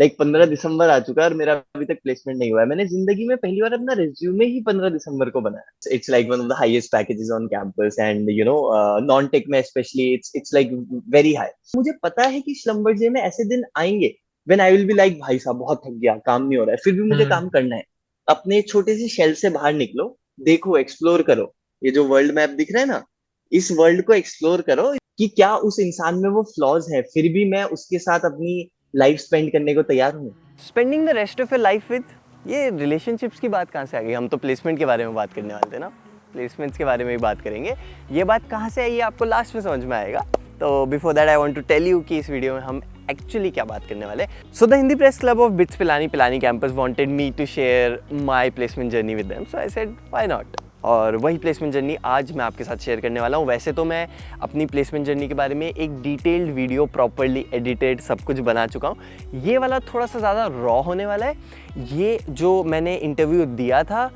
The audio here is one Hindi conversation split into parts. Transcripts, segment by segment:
लाइक 15 दिसंबर आ चुका है और मेरा अभी तक प्लेसमेंट नहीं हुआ है। मैंने जिंदगी में पहली बार अपना रिज्यूमे ही 15 दिसंबर को बनाया। It's like one of the highest packages on campus and non tech में specially it's like very high. मुझे पता है कि स्लम्बर जे में ऐसे दिन आएंगे when I will be like भाई साहब बहुत थक गया, काम नहीं हो रहा है, फिर भी मुझे हम्म। काम करना है। अपने छोटे से शेल से बाहर निकलो, देखो, एक्सप्लोर करो। ये जो वर्ल्ड मैप दिख रहा है ना, इस वर्ल्ड को एक्सप्लोर करो कि क्या उस इंसान में वो फ्लॉज है, फिर भी मैं उसके साथ अपनी लाइफ स्पेंड करने को तैयार हूँ। Spending the rest of your life with, ये रिलेशनशिप्स की बात कहाँ से आ गई? हम तो प्लेसमेंट के बारे में बात करने वाले थे ना, प्लेसमेंट्स के बारे में ही बात करेंगे। ये बात कहाँ से आई ये आपको लास्ट में समझ में आएगा। तो before that I want to tell you कि इस वीडियो में हम एक्चुअली क्या बात करने वाले हैं। So the Hindi press club of BITS Pilani Pilani campus wanted me to share my placement journey with them, so I said why not. और वही प्लेसमेंट जर्नी आज मैं आपके साथ शेयर करने वाला हूँ। वैसे तो मैं अपनी प्लेसमेंट जर्नी के बारे में एक डिटेल्ड वीडियो प्रॉपर्ली एडिटेड सब कुछ बना चुका हूँ। ये वाला थोड़ा सा ज़्यादा रॉ होने वाला है। ये जो मैंने इंटरव्यू दिया था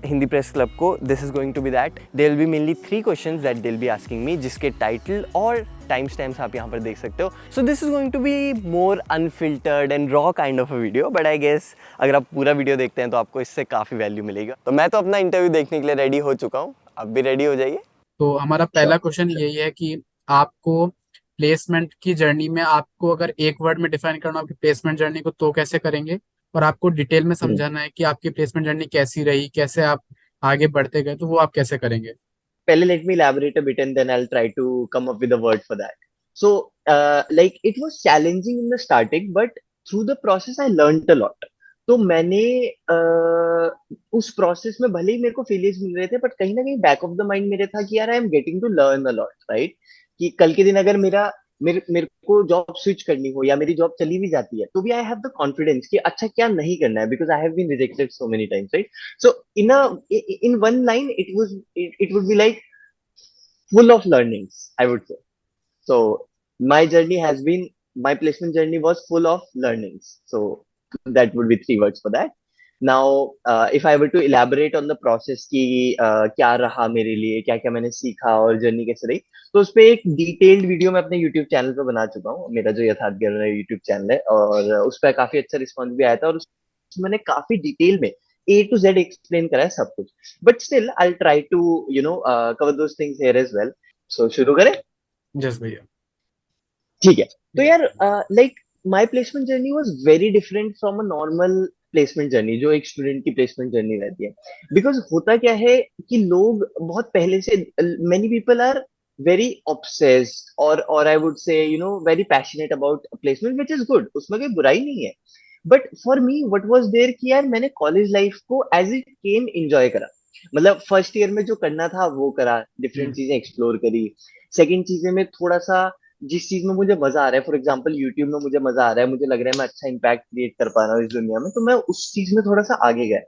हिंदी प्रेस क्लब को, this is going to be that there will be mainly 3 questions that they will be asking me, जिसके टाइटल और टाइम स्टैम्प्स आप यहाँ पर देख सकते हो। So this is going to be more unfiltered and raw kind of a video, but I guess अगर आप पूरा वीडियो देखते हैं तो आपको इससे काफ़ी वैल्यू मिलेगा। तो मैं तो अपना इंटरव्यू देखने के लिए रेडी हो चुका हूँ, आप भी रेडी हो जाइए। तो हमारा पहला श्योर। क्वेश्चन यही है कि आपको प्लेसमेंट की जर्नी में आपको अगर एक वर्ड में डिफाइन करना हो आपकी प्लेसमेंट जर्नी को तो कैसे करेंगे? और आपको डिटेल में समझाना है कि आपकी प्लेसमेंट जर्नी कैसी रही, कैसे आप आगे बढ़ते गए, तो वो आप कैसे करेंगे? पहले let me elaborate a bit and then I'll try to come up with a word for that. So, like it was challenging in the starting, but through the process I learned a lot. तो मैंने उस प्रोसेस में भले ही मेरे को फेलियर्स मिल रहे थे, बट कहीं ना कहीं बैक ऑफ द माइंड मेरे था कि यार I am getting to learn a lot, right? कि कल के दिन अगर मेरे को जॉब स्विच करनी हो या मेरी जॉब चली भी जाती है तो भी आई हैव द कॉन्फिडेंस कि अच्छा क्या नहीं करना है, because I have been rejected so many times, right? So in one line, it would be like full of learnings, I would say. So my journey has been my placement journey was full of learnings. So that would be 3 words for that. Now, if I were to elaborate on the process कि क्या रहा मेरे लिए, क्या क्या मैंने सीखा और जर्नी कैसे रही, तो उस पे एक डिटेल्ड वीडियो मैं अपने यूट्यूब चैनल पे बना चुका हूँ। मेरा जो यथार्थ ज्ञान यूट्यूब चैनल है, और उस पर काफी अच्छा रिस्पॉन्स भी आया था, और उसमें मैंने काफी डिटेल में A to Z एक्सप्लेन करा है सब कुछ। But still I try to cover those things here as well. So शुरू करें? जस भैया। ठीक है। तो यार, like my placement journey was very different from a normal placement journey जो एक स्टूडेंट की प्लेसमेंट जर्नी रहती है। बिकॉज होता क्या है कि लोग बहुत पहले से, many people are very obsessed और I would say very passionate about placement, which is good, उसमें कोई बुराई नहीं है। But for me what was there कि यार मैंने कॉलेज लाइफ को एज इट केम एंजॉय करा। मतलब फर्स्ट ईयर में जो करना था वो करा, डिफरेंट हम्म। चीजें एक्सप्लोर करी। सेकंड चीजें में थोड़ा सा जिस चीज में मुझे मजा आ रहा है, फॉर एग्जाम्पल यूट्यूब में मुझे मजा आ रहा है, मुझे लग रहा है मैं अच्छा इंपैक्ट क्रिएट कर पा रहा हूँ इस दुनिया में, तो मैं उस चीज में थोड़ा सा आगे गया।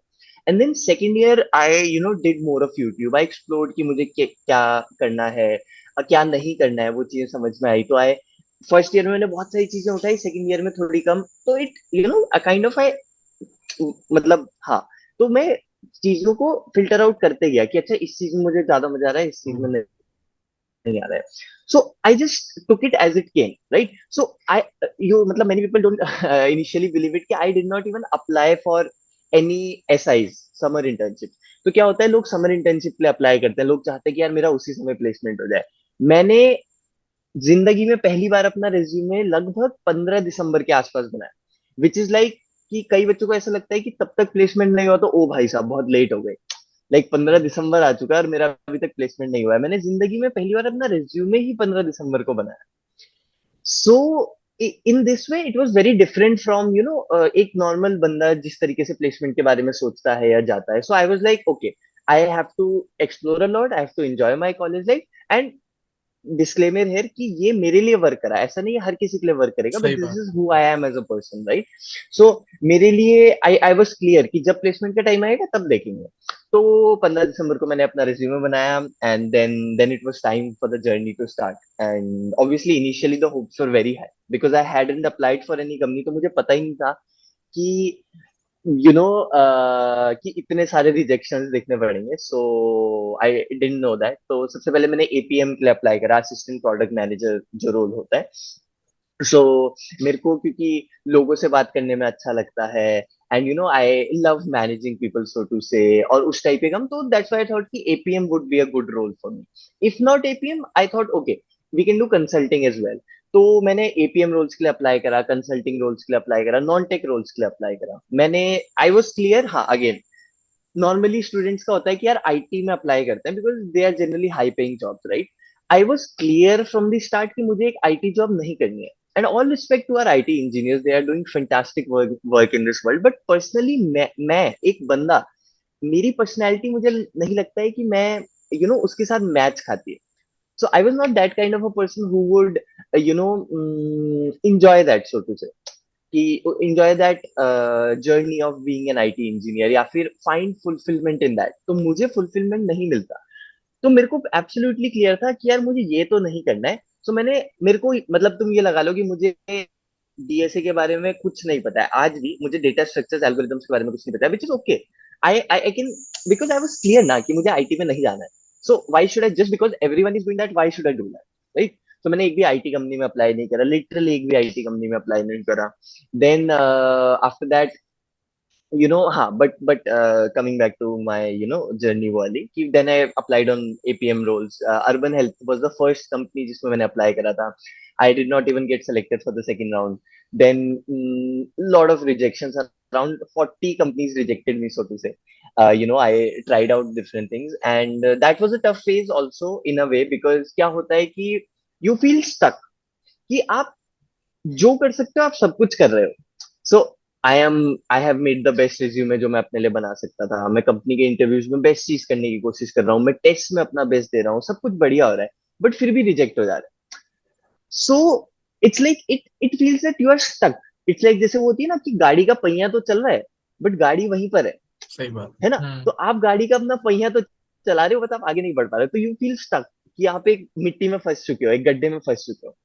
And then second year I did more of YouTube, I explored कि मुझे क्या करना है और क्या नहीं करना है, वो चीजें समझ में आई। तो आई फर्स्ट ईयर में मैंने बहुत सारी चीजें उठाई, सेकेंड ईयर में थोड़ी कम, तो इट काइंड ऑफ आई, मतलब हाँ। तो मैं चीजों को फिल्टर आउट करते गया कि अच्छा इस चीज में मुझे ज्यादा मजा आ रहा है, इस चीज में हम्म। नहीं आ रहा है। So I just took it as it came, right? So I you मतलब many people don't initially believe it कि I did not even apply for any SIs, summer internship. तो क्या होता है, लोग समर इंटर्नशिप के लिए अप्लाई करते हैं, लोग चाहते हैं कि यार मेरा उसी समय प्लेसमेंट हो जाए। मैंने जिंदगी में पहली बार अपना रिज्यूमे लगभग 15 दिसंबर के आसपास बनाया, विच इज लाइक कि कई बच्चों को ऐसा लगता है कि तब तक प्लेसमेंट नहीं हुआ तो ओ भाई साहब बहुत लेट हो गए। लाइक 15 दिसंबर आ चुका है और मेरा अभी तक प्लेसमेंट नहीं हुआ है। मैंने जिंदगी में पहली बार अपना रिज्यूमे ही 15 दिसंबर को बनाया। So in this way it was very different from एक नॉर्मल बंदा जिस तरीके से प्लेसमेंट के बारे में सोचता है या जाता है। So I was like okay, I have to explore a lot, I have to enjoy my college life. And disclaimer है कि ये मेरे लिए वर्क करा, ऐसा नहीं है हर किसी के लिए वर्क करेगा, बट सही दिस बात। Is who I am as a person, right? सो मेरे लिए आई आई वाज क्लियर कि जब प्लेसमेंट का टाइम आएगा तब देखेंगे। तो 15 दिसंबर को मैंने अपना रिज्यूमे बनाया, and then it was time for the journey to start. And obviously initially the hopes were very high, because I hadn't applied for any company, तो मुझे पता ही नहीं था कि कि इतने सारे रिजेक्शंस देखने पड़ेंगे। सो आई डिडंट नो दैट। तो सबसे पहले मैंने एपीएम के लिए अप्लाई करा, असिस्टेंट प्रोडक्ट मैनेजर जो रोल होता है। सो मेरे को क्योंकि लोगों से बात करने में अच्छा लगता है, and you know I love managing people so to say, और उस टाइप के काम, तो दैट्स व्हाई आई थॉट कि APM would be a good role for me. If not APM I thought okay we can do consulting as well. तो मैंने एपीएम रोल्स के लिए अप्लाई करा, कंसल्टिंग रोल्स के लिए अप्लाई करा, नॉन टेक रोल्स के लिए अप्लाई करा मैंने। आई वॉज क्लियर, हाँ अगेन नॉर्मली स्टूडेंट्स का होता है कि यार आईटी में अप्लाई करते हैं because they are generally high paying jobs, right. I was clear from the start कि मुझे एक आईटी जॉब नहीं करनी है। And all respect to our IT engineers, they are doing fantastic work in this world, but personally मैं एक बंदा, मेरी पर्सनैलिटी मुझे नहीं लगता है कि मैं उसके साथ मैच खाती है। So I was not that kind of a person who would you know enjoy that, so to say, कि enjoy that journey of being an IT engineer या फिर find fulfillment in that, तो मुझे fulfillment नहीं मिलता। तो मेरे को एब्सोल्युटली क्लियर था कि यार मुझे ये तो नहीं करना है। सो मैंने, मेरे को मतलब तुम ये लगा लो कि मुझे डीएसए के बारे में कुछ नहीं पता है आज भी, मुझे डेटा स्ट्रक्चर्स एल्गोरिथम्स के बारे में कुछ नहीं पता है, which is okay. I can, because I was clear ना कि मुझे आईटी में नहीं जाना है। So why should I, just because everyone is doing that, why should I do that, right. तो मैंने एक भी आईटी कंपनी में अप्लाई नहीं करा, लिटरली एक भी आईटी कंपनी में अप्लाई नहीं करा। देन आफ्टर दैट हाँ, but coming back to my journey वाली, कि then I applied on APM roles. Urban Health was the first company जिसमें मैंने apply करा था. I did not even get selected for the second round. Then lot of rejections, around 40 companies rejected me, so to say. I tried out different things, and that was a tough phase also in a way, because क्या होता है कि you feel stuck, कि आप जो कर सकते हो आप सब कुछ कर रहे हो। So I have made the best resume जो मैं अपने लिए बना सकता था, मैं कंपनी के इंटरव्यूज में बेस्ट चीज करने की कोशिश कर रहा हूँ, मैं टेस्ट में अपना बेस्ट दे रहा हूँ, सब कुछ बढ़िया हो रहा है, बट फिर भी रिजेक्ट हो जा रहा है। So it's like it feels that you are stuck. It's like जैसे वो होती है ना कि गाड़ी का पहिया तो चल रहा है, बट गाड़ी वहीं पर सही बात। है ना। तो आप गाड़ी का अपना पहिया तो चला रहे हो, बट आप आगे नहीं बढ़ पा रहे, तो यू फील स्टक, कि आप एक मिट्टी में फंस चुके हो, एक गड्ढे में फंस चुके हो।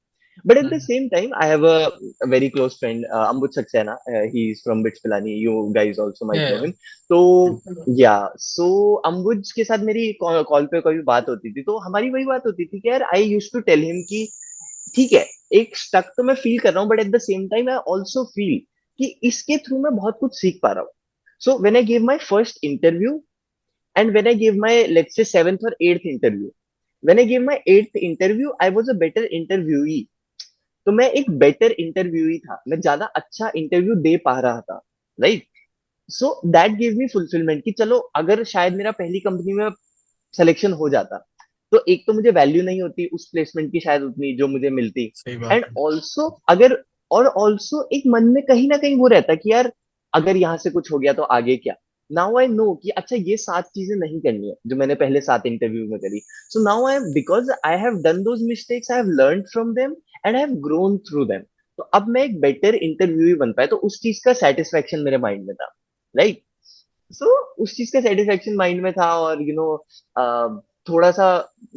But at the hmm, same time, I have a very close friend, Ambut Saxena. He's from Bits Pilani. You guys also might know yeah, him. तो yeah, so अम्बुज के साथ मेरी कॉल पे कभी बात होती थी, तो हमारी वही बात होती थी कि यार आई यूज टू टेल हिम कि ठीक है, एक स्टक तो मैं फील कर रहा हूँ, but at the same time I also feel कि इसके थ्रू मैं बहुत कुछ सीख पा रहा हूँ। So when I give my first interview, and when I gave my, let's say, seventh or eighth interview, when I gave my eighth interview, I was a better interviewee. तो मैं एक बेटर इंटरव्यूई था, मैं ज्यादा अच्छा इंटरव्यू दे पा रहा था, right. So that give me fulfilment कि चलो अगर शायद मेरा पहली कंपनी में सिलेक्शन हो जाता, तो एक तो मुझे वैल्यू नहीं होती उस प्लेसमेंट की शायद उतनी जो मुझे मिलती। सही बात एंड है। ऑल्सो अगर, और ऑल्सो एक मन में कहीं ना कहीं वो रहता कि यार अगर यहाँ से कुछ हो गया तो आगे क्या। नाउ आई नो कि अच्छा ये 7 चीजें नहीं करनी है जो मैंने पहले 7 इंटरव्यू में करी। So now I, because I have done those mistakes, I have learn from them and I have grown through them. तो अब मैं एक बेटर इंटरव्यू बन पाया, तो उस चीज का सेटिस्फेक्शन मेरे माइंड में था, राइट। सो उस चीज का सेटिस्फेक्शन माइंड में था, और थोड़ा सा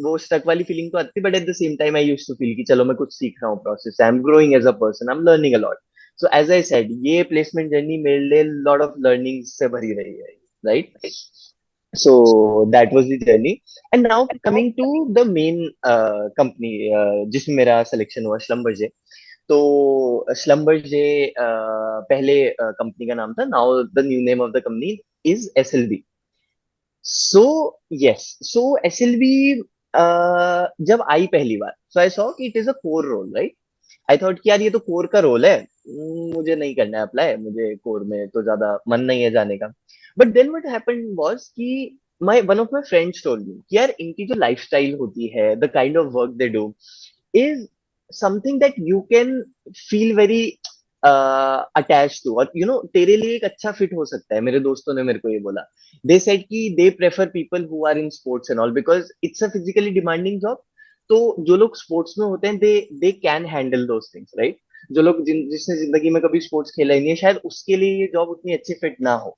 वो स्टक वाली फीलिंग तो आती, but at the same time I used to feel कि चलो मैं कुछ सीख रहा हूँ प्रोसेस से, I am growing as a person, I am learning a lot. So as I said, ये प्लेसमेंट जर्नी मेरे लिए लॉट ऑफ लर्निंग से भरी रही है, right. So that was the journey. And now coming to the main company जिसमें मेरा सिलेक्शन हुआ, Schlumberger। तो Schlumberger पहले कंपनी का नाम था, now the new name of the company is SLB। So yes, so SLB जब आई पहली बार, सो आई सॉ कि it is a core role, right. I thought कि यार ये तो कोर का रोल है, मुझे नहीं करना है अप्लाई, मुझे कोर में तो ज्यादा मन नहीं है जाने का। But then what happened was कि my one of my friends told me कि यार इनकी जो लाइफस्टाइल होती है, the kind of work they do is something that you can feel very attach to, और तेरे लिए एक अच्छा फिट हो सकता है। मेरे दोस्तों ने मेरे को ये बोला, दे सेड कि they prefer people who are in sports and all, because it's a physically demanding job. तो जो लोग स्पोर्ट्स में होते हैं, they can handle those things, right. जो लोग जिसने जिंदगी में कभी स्पोर्ट्स खेला ही नहीं है, शायद उसके लिए ये जॉब उतनी अच्छी फिट ना हो।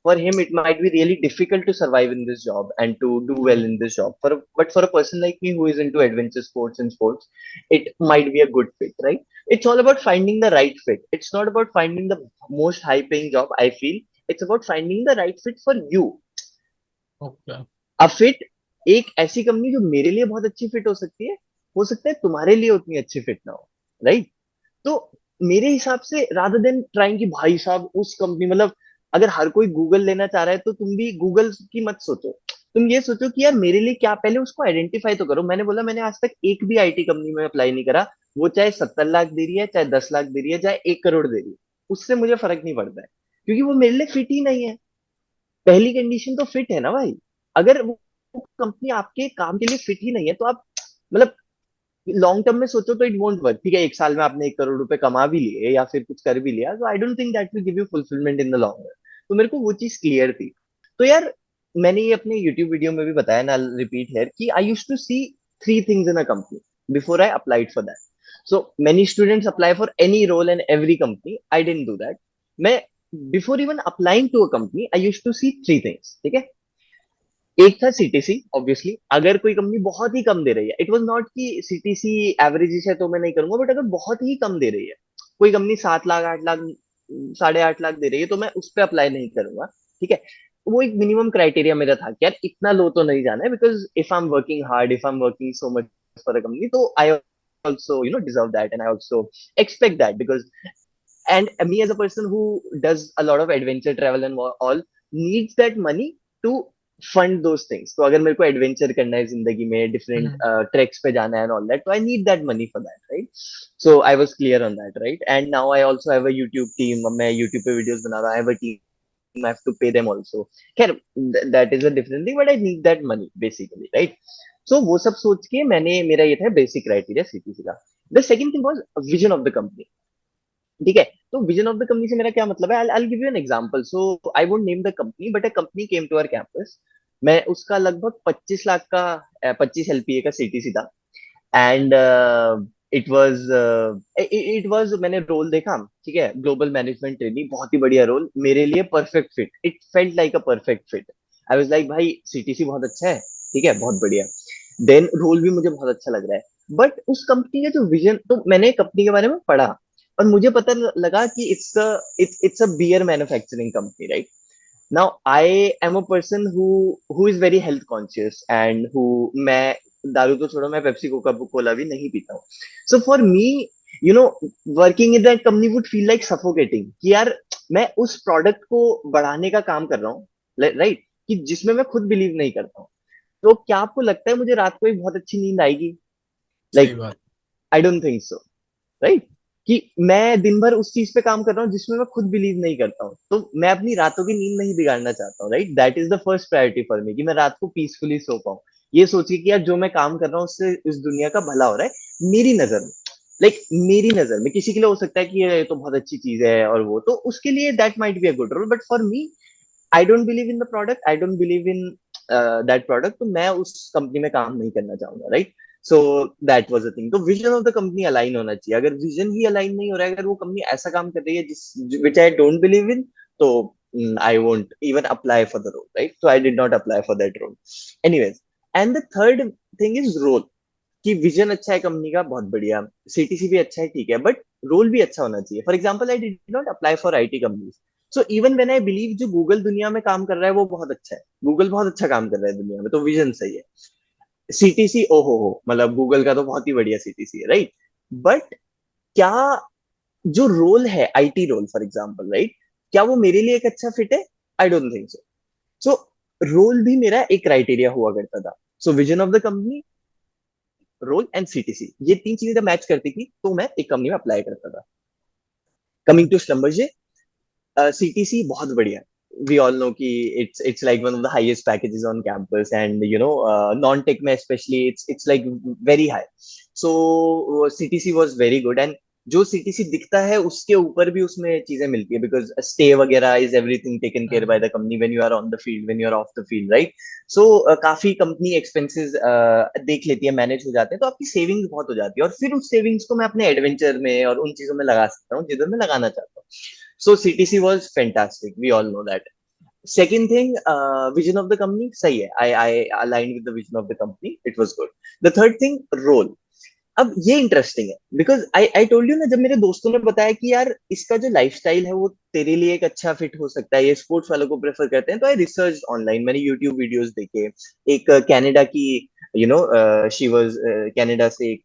For him it might be really difficult to survive in this job and to do well in this job, but for a person like me who is into adventure sports and sports, it might be a good fit, right. It's all about finding the right fit. It's not about finding the most high paying job, I feel. It's about finding the right fit for you. Okay. A fit, एक ऐसी कंपनी जो मेरे लिए बहुत अच्छी फिट हो सकती है, हो सकता है तुम्हारे लिए उतनी अच्छी फिट ना हो, राइट। तो मेरे हिसाब से रादर देन ट्राइंग कि भाई साहब उस कंपनी, मतलब अगर हर कोई गूगल लेना चाह रहा है तो तुम भी गूगल की मत सोचो। तुम ये सोचो कि यार मेरे लिए क्या, पहले उसको आइडेंटिफाई तो करो। मैंने बोला मैंने आज तक एक भी आईटी कंपनी में अप्लाई नहीं करा, वो चाहे 70 लाख दे रही है, चाहे 10 लाख दे रही है, चाहे 1 करोड़ दे रही है, उससे मुझे फर्क नहीं पड़ता है, क्योंकि वो मेरे लिए फिट ही नहीं है। पहली कंडीशन तो फिट है ना भाई। अगर वो कंपनी आपके काम के लिए फिट ही नहीं है तो आप, मतलब लॉन्ग टर्म में सोचो तो इट वोंट वर्क। ठीक है, 1 साल में आपने 1 करोड़ रुपए कमा भी लिए या फिर कुछ कर भी लिया, तो आई don't think that will give you fulfilment in the long run. तो मेरे को वो चीज क्लियर थी। तो यार मैंने ये अपने यूट्यूब वीडियो में भी बताया ना, रिपीट हियर, कि I used to see 3 things in a company before I applied for that. So many students apply for any role in every company, I didn't do that. मैं before even applying to a company I used to see 3 things. ठीक है, एक था सीटीसी, ऑब्वियसली। अगर कोई कंपनी बहुत ही कम दे रही है, इट वाज नॉट कि सीटीसी एवरेज है तो मैं नहीं करूंगा, बट अगर बहुत ही कम दे रही है, कोई कंपनी 7 लाख 8 लाख 8.5 लाख दे रही है, तो मैं उस पर अप्लाई नहीं करूंगा। ठीक है, वो एक मिनिमम क्राइटेरिया मेरा था कि यार इतना लो तो नहीं जाना है, because if I am working hard, if I am working so much for a company, तो I also deserve that, and I also expect that, because and me as a person who does a lot of adventure travel and all needs that money to fund those things. तो अगर मेरे को एडवेंचर करना है जिंदगी में, डिफरेंट हम्म। ट्रैक्स पे जाना है एंड ऑल दैट, तो I need that money for that, right? So I was clear on that, right? And now I also have a YouTube team, मैं यूट्यूब पे वीडियोस बना रहा हूँ, I have a team, I have to pay them also. खैर, that is a different thing, but I need that money basically, right? So वो सब सोच के मैंने, मेरा ये था बेसिक क्राइटेरिया सीटीसी का। The second thing was vision of the company. ठीक है, तो विजन ऑफ द कंपनी से मेरा क्या मतलब है, I give you an example. So I won't name the company, but a company came to our campus. मैं उसका लगभग 25 लाख का, 25 LPA का सीटीसी था। एंड इट वाज मैंने रोल देखा, ठीक है, ग्लोबल मैनेजमेंट ट्रेनिंग, बहुत ही बढ़िया रोल, मेरे लिए perfect fit, it felt like a perfect fit. I was like भाई सीटीसी बहुत अच्छा है, ठीक है, बहुत बढ़िया। देन रोल भी मुझे बहुत अच्छा लग रहा है, बट उस कंपनी का जो विजन, तो मैंने कंपनी के बारे में पढ़ा और मुझे पता लगा कि it's a beer manufacturing company, right? Now I am a person who is very health conscious and who, मैं दारू तो छोड़ो, मैं पेप्सी कोका कोला भी नहीं पीता हूँ। So for me, you know, working in that company would feel like suffocating, कि यार मैं उस प्रोडक्ट को बढ़ाने का काम कर रहा हूँ, राइट, कि जिसमें मैं खुद बिलीव नहीं करता हूँ। तो क्या आपको लगता है मुझे रात को एक बहुत अच्छी नींद आएगी? सही लाइक, बात। आई डोंट थिंक सो, राइट? कि मैं दिन भर उस चीज पे काम कर रहा हूँ जिसमें मैं खुद बिलीव नहीं करता हूँ, तो मैं अपनी रातों की नींद नहीं बिगाड़ना चाहता हूँ, right? That is the first priority for me, कि मैं रात को पीसफुली सो पाऊँ, ये सोचिए कि यार जो मैं काम कर रहा हूँ उससे इस दुनिया का भला हो रहा है मेरी नजर में। लाइक मेरी नजर में, किसी के लिए हो सकता है कि ये तो बहुत अच्छी चीज है और वो तो उसके लिए that might be a good role, but for me, I don't believe in the product, I don't believe in that product, तो मैं उस कंपनी में काम नहीं करना चाहूंगा, right? So that was the thing. तो vision of the company align होना चाहिए। अगर विजन ही अलाइन नहीं हो रहा है, अगर वो कंपनी ऐसा काम कर रही है जिस विच आई डोंट बिलीव इन, तो I won't even apply for the role, right? So I did not apply for that role. Anyways, and the third thing is role, कि विजन अच्छा है कंपनी का, बहुत बढ़िया, सीटीसी भी अच्छा है, ठीक है, बट रोल भी अच्छा होना चाहिए। For example, I did not apply for IT companies, so even when I believe जो गूगल दुनिया में काम कर रहा है वो बहुत अच्छा है, गूगल बहुत अच्छा काम कर रहा है दुनिया में, तो विजन सही है। सीटीसी, ओ हो, मतलब गूगल का तो बहुत ही बढ़िया सीटीसी है, राइट? बट क्या जो रोल है, IT role for example, right, क्या वो मेरे लिए एक अच्छा फिट है? I don't think so. So role भी मेरा एक क्राइटेरिया हुआ करता था। So vision of the company, role and CTC, ये 3 चीजें जब मैच करती थी तो मैं एक कंपनी में अप्लाई करता था। कमिंग टू स्लम्बरजे, सीटीसी बहुत बढ़िया, we all know कि it's like one of the highest packages on campus, and non-tech में especially it's like very high. So CTC was very good, and जो CTC दिखता है उसके ऊपर भी उसमें चीजें मिलती है, because stay वगैरह is everything taken care by hmm. the company when you are on the field, when you are off the field, right? So काफी कंपनी एक्सपेंसेस देख लेती है, मैनेज हो जाते हैं, तो आपकी सेविंग्स बहुत हो जाती है, और फिर उस सेविंग्स को मैं अपने एडवेंचर में और उन चीजों में लगा सकता हूँ जिधर मैं लगाना चाहता हूँ। So CTC was fantastic. We all know that. Second thing, vision of the company, सही है. I aligned with the vision of the company. It was good. The third thing, role. अब ये इंटरेस्टिंग है, बिकॉज आई टोल्ड यू ना, जब मेरे दोस्तों ने बताया कि यार इसका जो लाइफस्टाइल है वो तेरे लिए एक अच्छा फिट हो सकता है, ये स्पोर्ट्स वालों को प्रेफर करते हैं, तो आई रिसर्च ऑनलाइन, मैंने यूट्यूब वीडियोस देखे। एक कनाडा की you know she was Canada से एक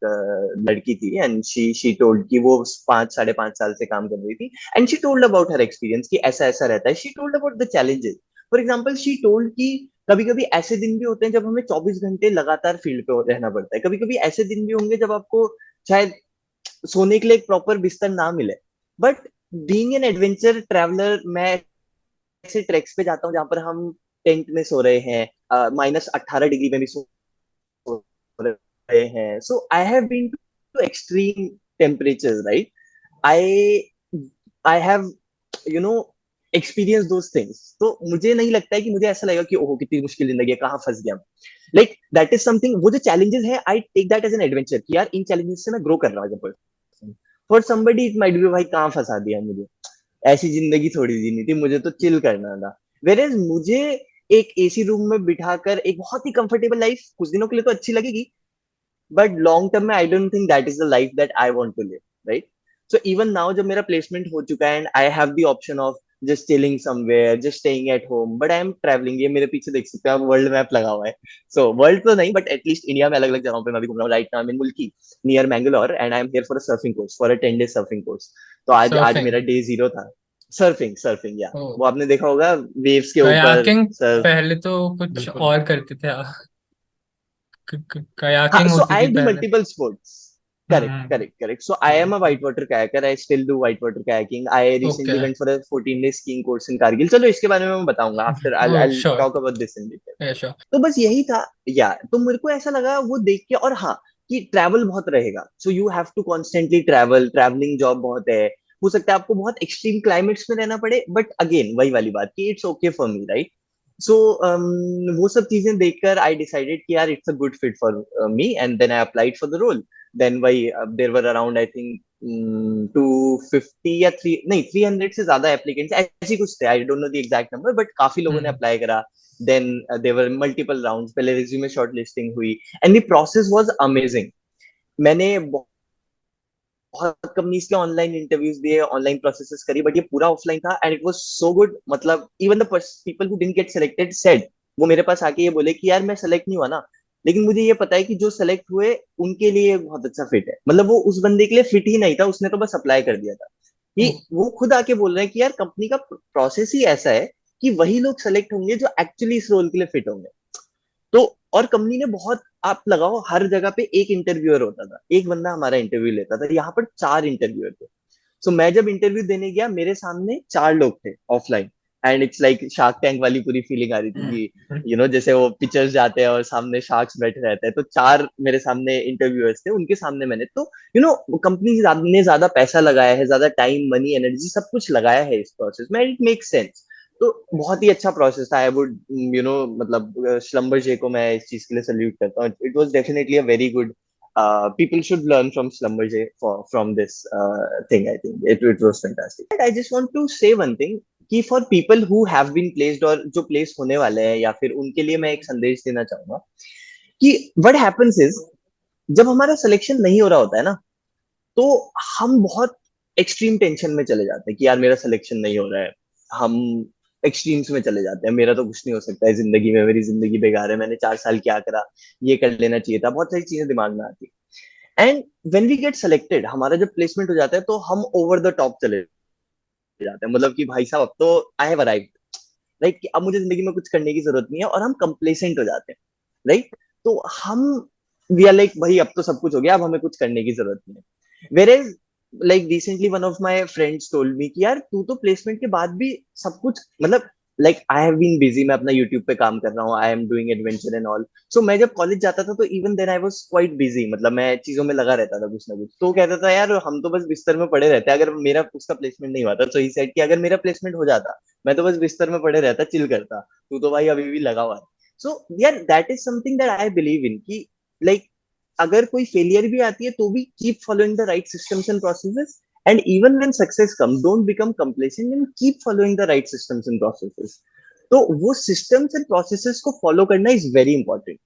लड़की थी, एंड शी टोल्ड कि वो 5 साढ़े 5 साल से काम कर रही थी, and she told about her experience कि ऐसा ऐसा रहता है। She told about the challenges. For example, she told कि कभी कभी ऐसे दिन भी होते हैं जब हमें 24 घंटे लगातार फील्ड पे रहना पड़ता है। कभी कभी ऐसे दिन भी होंगे जब आपको शायद सोने के लिए एक प्रॉपर बिस्तर ना मिले। But being an adventure traveller, मैं ऐसे ट्रैक्स पे जाता हूँ जहां पर हम टेंट में सो रहे हैं, -18 डिग्री में भी सो रहे हैं। So I have been to extreme temperatures, right? I I have you know experience those things. तो मुझे नहीं लगता है कि मुझे ऐसा लगेगा कि ओहो कितनी मुश्किल जिंदगी है, कहाँ फंस गया। लाइक दैट इज समथिंग, वो जो चैलेंजेस है I take that as an adventure कि यार इन चैलेंजेस से मैं ग्रो कर रहा हूँ। For somebody it might be भाई कहाँ फंसा दिया मुझे, ऐसी जिंदगी थोड़ी जीनी थी, मुझे तो चिल करना था। वेर एज मुझे एक एसी रूम में बिठाकर एक बहुत ही कंफर्टेबल लाइफ कुछ दिनों के लिए तो अच्छी लगेगी, बट लॉन्ग टर्म में I don't think that is the life that I want to live, right? So even now जब मेरा प्लेसमेंट हो चुका है and I have the option of just chilling somewhere, just staying at home, but I am travelling. ये मेरे पीछे देख सकते हैं आप, वर्ल्ड मैप लगा हुआ है। सो वर्ल्ड तो नहीं, बट एटलीस्ट इंडिया में अलग अलग जगहों पे मैं भी घूम रहा हूँ। राइट नाउ इन मुल्की near Mangalore, and I am here for a surfing course, for a 10 days surfing course. तो आज आज सर्फिंग। मेरा डे 0 था। सर्फिंग सर्फिंग, या ओ, वो आपने देखा होगा, वेव्स के ऊपर कयाकिंग सर्फ। पहले तो कुछ बिल्कुल। और करते थे। कयाकिंग So होती I थी do पहले। multiple sports. Correct, hmm. correct, correct. So I am a whitewater kayaker. I still do whitewater kayaking. I okay. recently went for a 14-day skiing course in Kargil. चलो इसके बारे में मैं बताऊंगा after. Oh I'll sure. talk about this in detail. Sure. तो बस यही था। या तो मेरे को ऐसा लगा वो देख के, और हाँ, कि ट्रैवल बहुत रहेगा। So you have to constantly travel, travelling job बहुत है। हो सकता है आपको बहुत एक्सट्रीम क्लाइमेट्स में रहना पड़े, बट अगेन वही वाली बात कि it's okay for me, right? So वो सब चीजें देखकर आई डिसाइडेड कि यार it's a good fit for me, and then I applied for the role. Then वही there were around I think 250 या 300 से ज्यादा एप्लीकेंट्स ऐसी कुछ थे। I don't know the exact number, but काफी लोगों ने हम्म। अप्लाई करा। Then there were multiple rounds, पहले रिज्यूमे शॉर्टलिस्टिंग हुई, and the process was amazing. मैंने बहुत कंपनीज के ऑनलाइन इंटरव्यूज दिए, ऑनलाइन प्रोसेसेस करी, बट ये पूरा ऑफलाइन था, and it was so good. मतलब even the people who didn't get selected said, वो मेरे पास आके ये बोले कि यार मैं सेलेक्ट नहीं हुआ ना, लेकिन मुझे ये पता है कि जो सेलेक्ट हुए उनके लिए बहुत अच्छा फिट है। मतलब वो उस बंदे के लिए फिट ही नहीं था, उसने तो बस अप्लाई कर दिया था। कि ओ, वो खुद आके बोल रहे हैं कि यार कंपनी का प्रोसेस ही ऐसा है कि वही लोग सेलेक्ट होंगे जो एक्चुअली इस रोल के लिए फिट होंगे। तो और कंपनी ने बहुत, आप लगाओ हर जगह पे एक इंटरव्यूअर होता था, एक बंदा हमारा इंटरव्यू लेता था। यहाँ पर 4 इंटरव्यूअर थे। सो मैं जब इंटरव्यू देने गया, मेरे सामने 4 लोग थे offline, and it's like shark tank वाली पूरी फीलिंग आ रही थी कि जैसे वो पिक्चर्स जाते हैं और सामने शार्क्स बैठे रहते हैं, तो 4 मेरे सामने इंटरव्यूअर्स थे, उनके सामने मैंने तो कंपनी ने ज्यादा पैसा लगाया है, ज्यादा टाइम मनी एनर्जी सब कुछ लगाया है इस प्रोसेस में, इट मेक सेंस। तो बहुत ही अच्छा प्रोसेस था। आई वुड मतलब श्लम्बर को मैं इस चीज के लिए सल्यूट करता हूँ। It was definitely a very good, people should learn from Slumber from this thing. I think it was fantastic. And I just want to say one thing कि for people who have been placed और जो place होने वाले हैं, या फिर उनके लिए मैं एक संदेश देना चाहूंगा कि what happens is, जब हमारा सिलेक्शन नहीं हो रहा होता है ना, तो हम बहुत एक्सट्रीम टेंशन में चले जाते हैं कि यार मेरा सिलेक्शन नहीं हो रहा है। हम एक्सट्रीम्स में चले जाते हैं, मेरा तो कुछ नहीं हो सकता है जिंदगी में, मेरी जिंदगी बेकार है, मैंने 4 साल क्या करा, ये कर लेना चाहिए था, बहुत सारी चीजें दिमाग में आती है। And when we get selected, हमारा जब प्लेसमेंट हो जाता है, तो हम ओवर द टॉप चले जाते हैं। मतलब कि भाई साहब अब तो आई हैव अराइव्ड, राइट? कि अब मुझे जिंदगी में कुछ करने की जरूरत नहीं है, और हम कंप्लेसेंट हो जाते हैं, राइट? तो हम वी आर लाइक भाई अब तो सब कुछ हो गया, अब हमें कुछ करने की जरूरत नहीं है। Whereas like recently one of my friends told me कि यार तू तो प्लेसमेंट के बाद भी सब कुछ, मतलब like I have been busy, मैं अपना यूट्यूब पे काम कर रहा हूँ, I am doing adventure and all. So मैं जब कॉलेज जाता था, तो even then I was quite busy, मतलब मैं चीजों में लगा रहता था कुछ ना कुछ। तो वो कहता था यार हम तो बस बिस्तर में पड़े रहते हैं, अगर मेरा उसका प्लेसमेंट नहीं हुआ था। तो ही सेड कि अगर मेरा प्लेसमेंट हो जाता, मैं तो बस बिस्तर में पड़े रहता, चिल करता, तू तो भाई अभी भी लगा हुआ है। सो यार that is something that I believe in कि लाइक अगर कोई फेलियर भी आती है, तो भी keep following the right systems and processes, and even when success come, don't become complacent and keep following the right systems and processes. तो वो सिस्टम्स एंड प्रोसेसेस को फॉलो करना is very important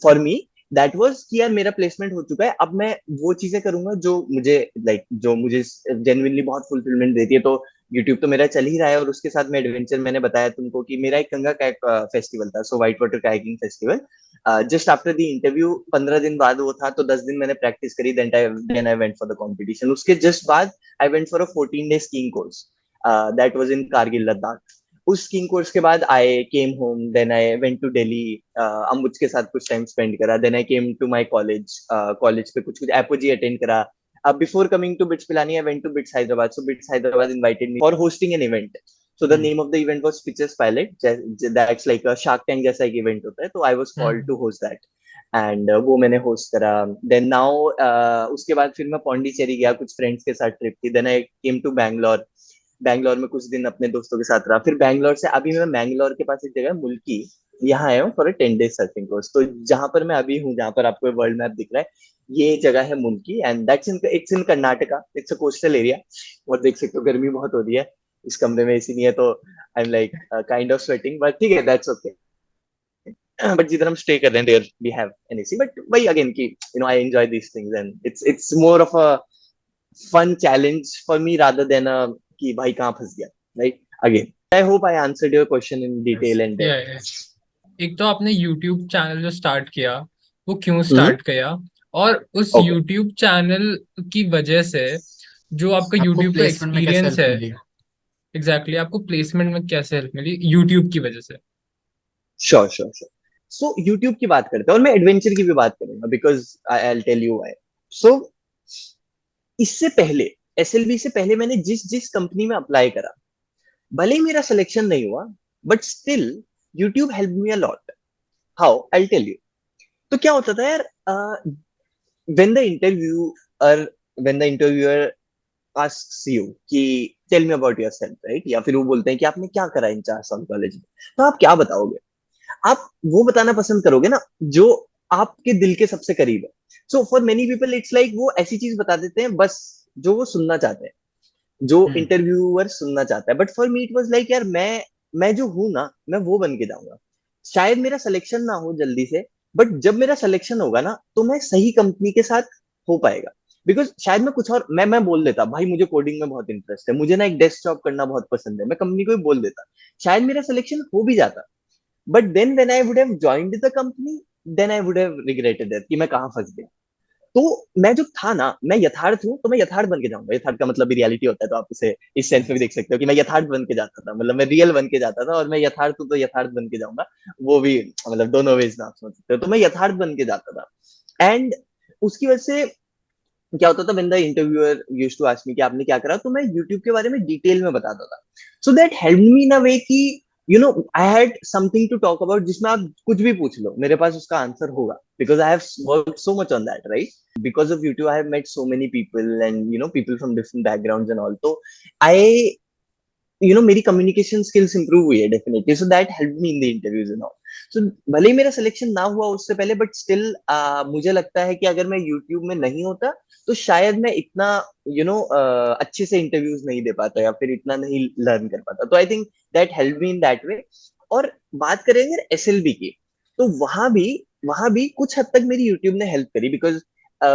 for me. That was कि यार मेरा प्लेसमेंट हो चुका है, अब मैं वो चीजें करूंगा जो मुझे जो मुझे जेन्युइनली बहुत फुलफिलमेंट देती है। तो यूट्यूब तो मेरा चल ही रहा है, और उसके साथ में एडवेंचर, मैंने बताया तुमको कि मेरा एक गंगा कायाक फेस्टिवल था, so white water kayaking festival. Just after the interview 15 दिन बाद वो था, तो 10 दिन मैंने प्रैक्टिस करी, then I went for the competition. उसके जस्ट बाद I went for a 14 day skiing course, that was in Kargil Ladakh. उस स्कीइंग कोर्स के बाद I came home, then I went to Delhi, Ambuj के साथ कुछ टाइम स्पेंड करा, then I came to my college, college पे कुछ कुछ एपोजी अटेंड करा। Before coming to BITS Pilani, I went to BITS Hyderabad, so bits Hyderabad invited me for hosting an event. So the name of the event was Pitches Pilot. That's like a Shark Tank जैसा एक event होता है, तो I was called to host that. And वो मैंने host करा। Then now उसके बाद फिर मैं पौंडीचेरी गया, कुछ फ्रेंड्स के साथ ट्रिप थी। Then I came to Bangalore. Bangalore में कुछ दिन अपने दोस्तों के साथ रहा। फिर बैंगलोर से अभी मैं मैंगलोर के पास एक जगह है मुल्की, यहाँ आया हूँ for a 10 day surfing course. तो जहां पर मैं अभी हूँ, जहां पर आपको वर्ल्ड मैप दिख रहा है, ये जगह है मुल्की, and that's in it's in Karnataka, it's a coastal area. और देख सकते हो गर्मी बहुत हो रही है, इस कमरे में एसी नहीं है, तो I am like kind of sweating, but ठीक है, दैट्स ओके। बट जिधर हम स्टे कर रहे हैं, there we have an AC, but वही अगेन की I enjoy these things, and it's more of a fun challenge for me rather than a कि भाई कहाँ फंस गया, right? Again, I hope I answered your question in yes, detail and या depth. एक तो आपने यूट्यूब चैनल जो स्टार्ट किया, वो क्यों हम्म। स्टार्ट किया, और उस Okay. यूट्यूब चैनल की वजह से जो आपका आपको यूट्यूब का प्लेसमेंट में कैसे एक्सपीरियंस हेल्प है, मिली? एग्जैक्टली आपको प्लेसमेंट में कैसे हेल्प मिली यूट्यूब की वजह से? Sure, sure, sure. So YouTube की बात करते हैं, और मैं एडवेंचर की भी बात करूंगा, because I'll tell you why. So इससे पहले, SLB से पहले मैंने जिस जिस कंपनी में अप्लाई करा, भले ही मेरा सिलेक्शन नहीं हुआ, but still YouTube helped me a lot. How? I'll tell you. तो क्या होता था यार, when the interviewer when the interviewer asks you कि tell me about yourself, right? या फिर वो बोलते हैं कि आपने क्या करा इन 4 साल कॉलेज में, तो आप क्या बताओगे? आप वो बताना पसंद करोगे ना जो आपके दिल के सबसे करीब है। So for many people it's like वो ऐसी चीज बता देते हैं बस जो वो सुनना चाहते हैं, जो इंटरव्यूअर सुनना चाहता है। But for me it was like यार, मैं जो हूं ना, मैं वो बन के जाऊंगा। शायद मेरा सिलेक्शन ना हो जल्दी से, बट जब मेरा सिलेक्शन होगा ना, तो मैं सही कंपनी के साथ हो पाएगा। बिकॉज शायद मैं कुछ और मैं बोल देता भाई मुझे कोडिंग में बहुत इंटरेस्ट है, मुझे ना एक डेस्क जॉब करना बहुत पसंद है, मैं कंपनी को ही बोल देता, शायद मेरा सिलेक्शन हो भी जाता। But then when I would have joined the company, then I would have regretted it कि मैं कहाँ फंस गया। तो मैं जो था ना, मैं यथार्थ हूँ, तो मैं यथार्थ बन के जाऊंगा। यथार्थ का मतलब भी रियलिटी होता है, तो आप उसे इस सेंस में भी देख सकते हो कि मैं यथार्थ बन के जाता था, मतलब मैं रियल बन के जाता था, और मैं यथार्थ हूँ तो यथार्थ बन के जाऊंगा। वो भी मतलब दोनों वेज में आप समझ सकते हो, तो मैं यथार्थ बन के जाता था। एंड उसकी वजह से क्या होता था, when the interviewer used to ask me कि आपने क्या करा, तो मैं यूट्यूब के बारे में डिटेल में बताता था। So that help me in a way कि I had something to talk about, जिसमें आप कुछ भी पूछ लो मेरे पास उसका आंसर होगा, because I have worked so much on that, right? because of YouTube, I have met so many people, and people from different backgrounds and all. So I, मेरी communication skills improve हुई है definitely, so that helped me in the interviews and all. So भले ही मेरा selection ना हुआ उससे पहले, but still मुझे लगता है कि अगर मैं YouTube में नहीं होता, तो शायद मैं इतना अच्छे से इंटरव्यूज नहीं दे पाता, या फिर इतना नहीं लर्न कर पाता। तो I think that help me in that way. और बात करेंगे SLB की, तो वहां भी कुछ हद तक मेरी यूट्यूब ने हेल्प करी, because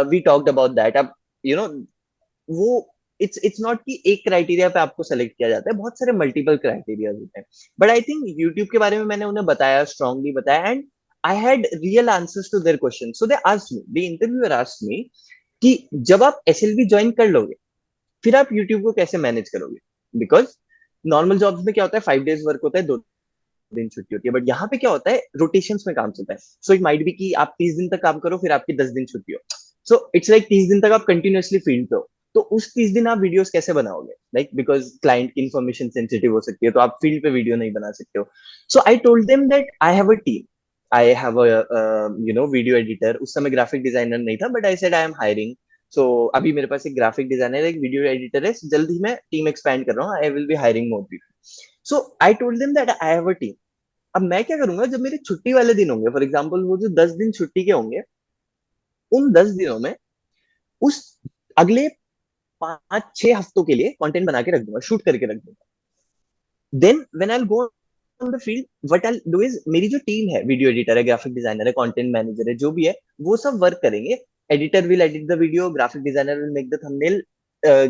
we talked about that. अब वो इट्स नॉट कि एक क्राइटेरिया पे आपको सेलेक्ट किया जाता है, बहुत सारे मल्टीपल क्राइटेरिया होते हैं। बट आई थिंक यूट्यूब के बारे में मैंने उन्हें बताया, स्ट्रांगली बताया, and I had real answers to their question. So they asked me, the interviewer asked me कि जब आप SLB ज्वाइन कर लोगे, फिर आप यूट्यूब को कैसे मैनेज करोगे? बिकॉज नॉर्मल जॉब्स में क्या होता है, 5 days वर्क होता है, 2 दिन छुट्टी होती है। बट यहाँ पे क्या होता है, रोटेशंस में काम चलता है। सो इट माइट बी कि आप 30 दिन तक काम करो, फिर आपकी 10 दिन छुट्टी हो। सो इट्स लाइक 30 दिन तक आप कंटिन्यूअसली फील्ड पे हो। तो उस 30 दिन आप वीडियोस कैसे बनाओगे? लाइक बिकॉज क्लाइंट की इन्फॉर्मेशन सेंसिटिव हो सकती है, तो आप फील्ड पे वीडियो नहीं बना सकते हो। So I told them that I have a team, I have a video editor. उस समय ग्राफिक डिजाइनर नहीं था, but I said I am hiring. So अभी मेरे पास एक ग्राफिक डिजाइनर, एक वीडियो एडिटर है, जल्द ही मैं टीम एक्सपैंड कर रहा हूँ, I will be hiring more people. So I told them that I have a team. अब मैं क्या करूंगा, जब मेरे छुट्टी वाले दिन होंगे, फॉर एग्जाम्पल वो जो 10 दिन छुट्टी के होंगे, उन 10 दिनों में उस अगले 5-6 हफ्तों के लिए कंटेंट बना के रख दूंगा, शूट करके रख दूंगा। Then when I will go on the field, what I do is, मेरी जो टीम है, वीडियो एडिटर है, ग्राफिक डिजाइनर है, कंटेंट मैनेजर है, जो भी है, वो सब वर्क करेंगे। Editor will edit the video, graphic designer will make the thumbnail,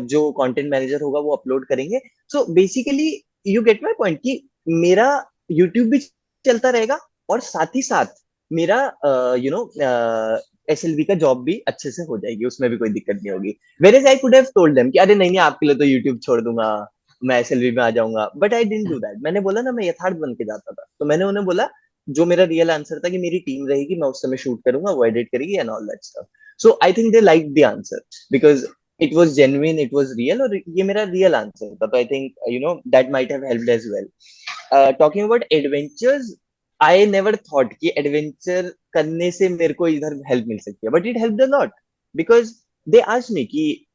जो कंटेंट मैनेजर होगा वो अपलोड करेंगे। So basically you get my point कि मेरा यूट्यूब भी चलता रहेगा, और साथ ही साथ मेरा SLV का जॉब भी अच्छे से हो जाएगी, उसमें भी कोई दिक्कत नहीं होगी। Whereas I could have told them कि अरे नहीं नहीं, आपके लिए तो यूट्यूब छोड़ दूंगा, मैं SLV में आ जाऊंगा, but I didn't do that. मैंने बोला ना, मैं यथार्थ बन के जाता था। तो मैंने उन्हें बोला जो मेरा रियल आंसर था कि मेरी टीम रहेगी, मैं उस समय शूट करूंगा, वो एडिट करेगी and all that stuff. So I think they like the answer because it was genuine, it was real, और ये मेरा रियल आंसर था। तो I think that might have helped as well. Talking about adventures, I never thought कि एडवेंचर करने से मेरे को इधर हेल्प मिल सकती है, but it help a lot because they asked me कि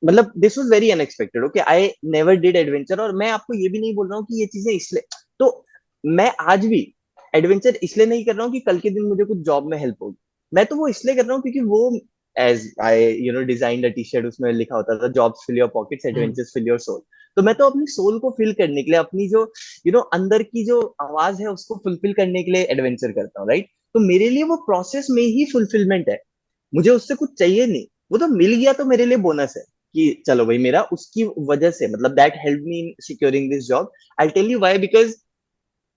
मतलब this was very unexpected. Okay, I never did adventure, और मैं आपको ये भी नहीं बोल रहा हूँ कि ये चीजें इसलिए, तो मैं आज भी एडवेंचर इसलिए नहीं कर रहा हूँ कि कल के दिन मुझे कुछ जॉब में हेल्प होगी। मैं तो वो इसलिए कर रहा हूँ क्योंकि वो, as I designed a T shirt, उसमें लिखा होता था jobs fill your pockets, adventures fill your soul. तो मैं तो अपनी सोल को फिल करने के लिए, अपनी जो अंदर की जो आवाज है उसको फुलफिल करने के लिए एडवेंचर करता हूँ, राइट? तो मेरे लिए वो प्रोसेस में ही फुलफिलमेंट है, मुझे उससे कुछ चाहिए नहीं। वो तो मिल गया तो मेरे लिए बोनस है कि चलो भाई, मेरा उसकी वजह से, मतलब that help me in securing this job. I tell you why, because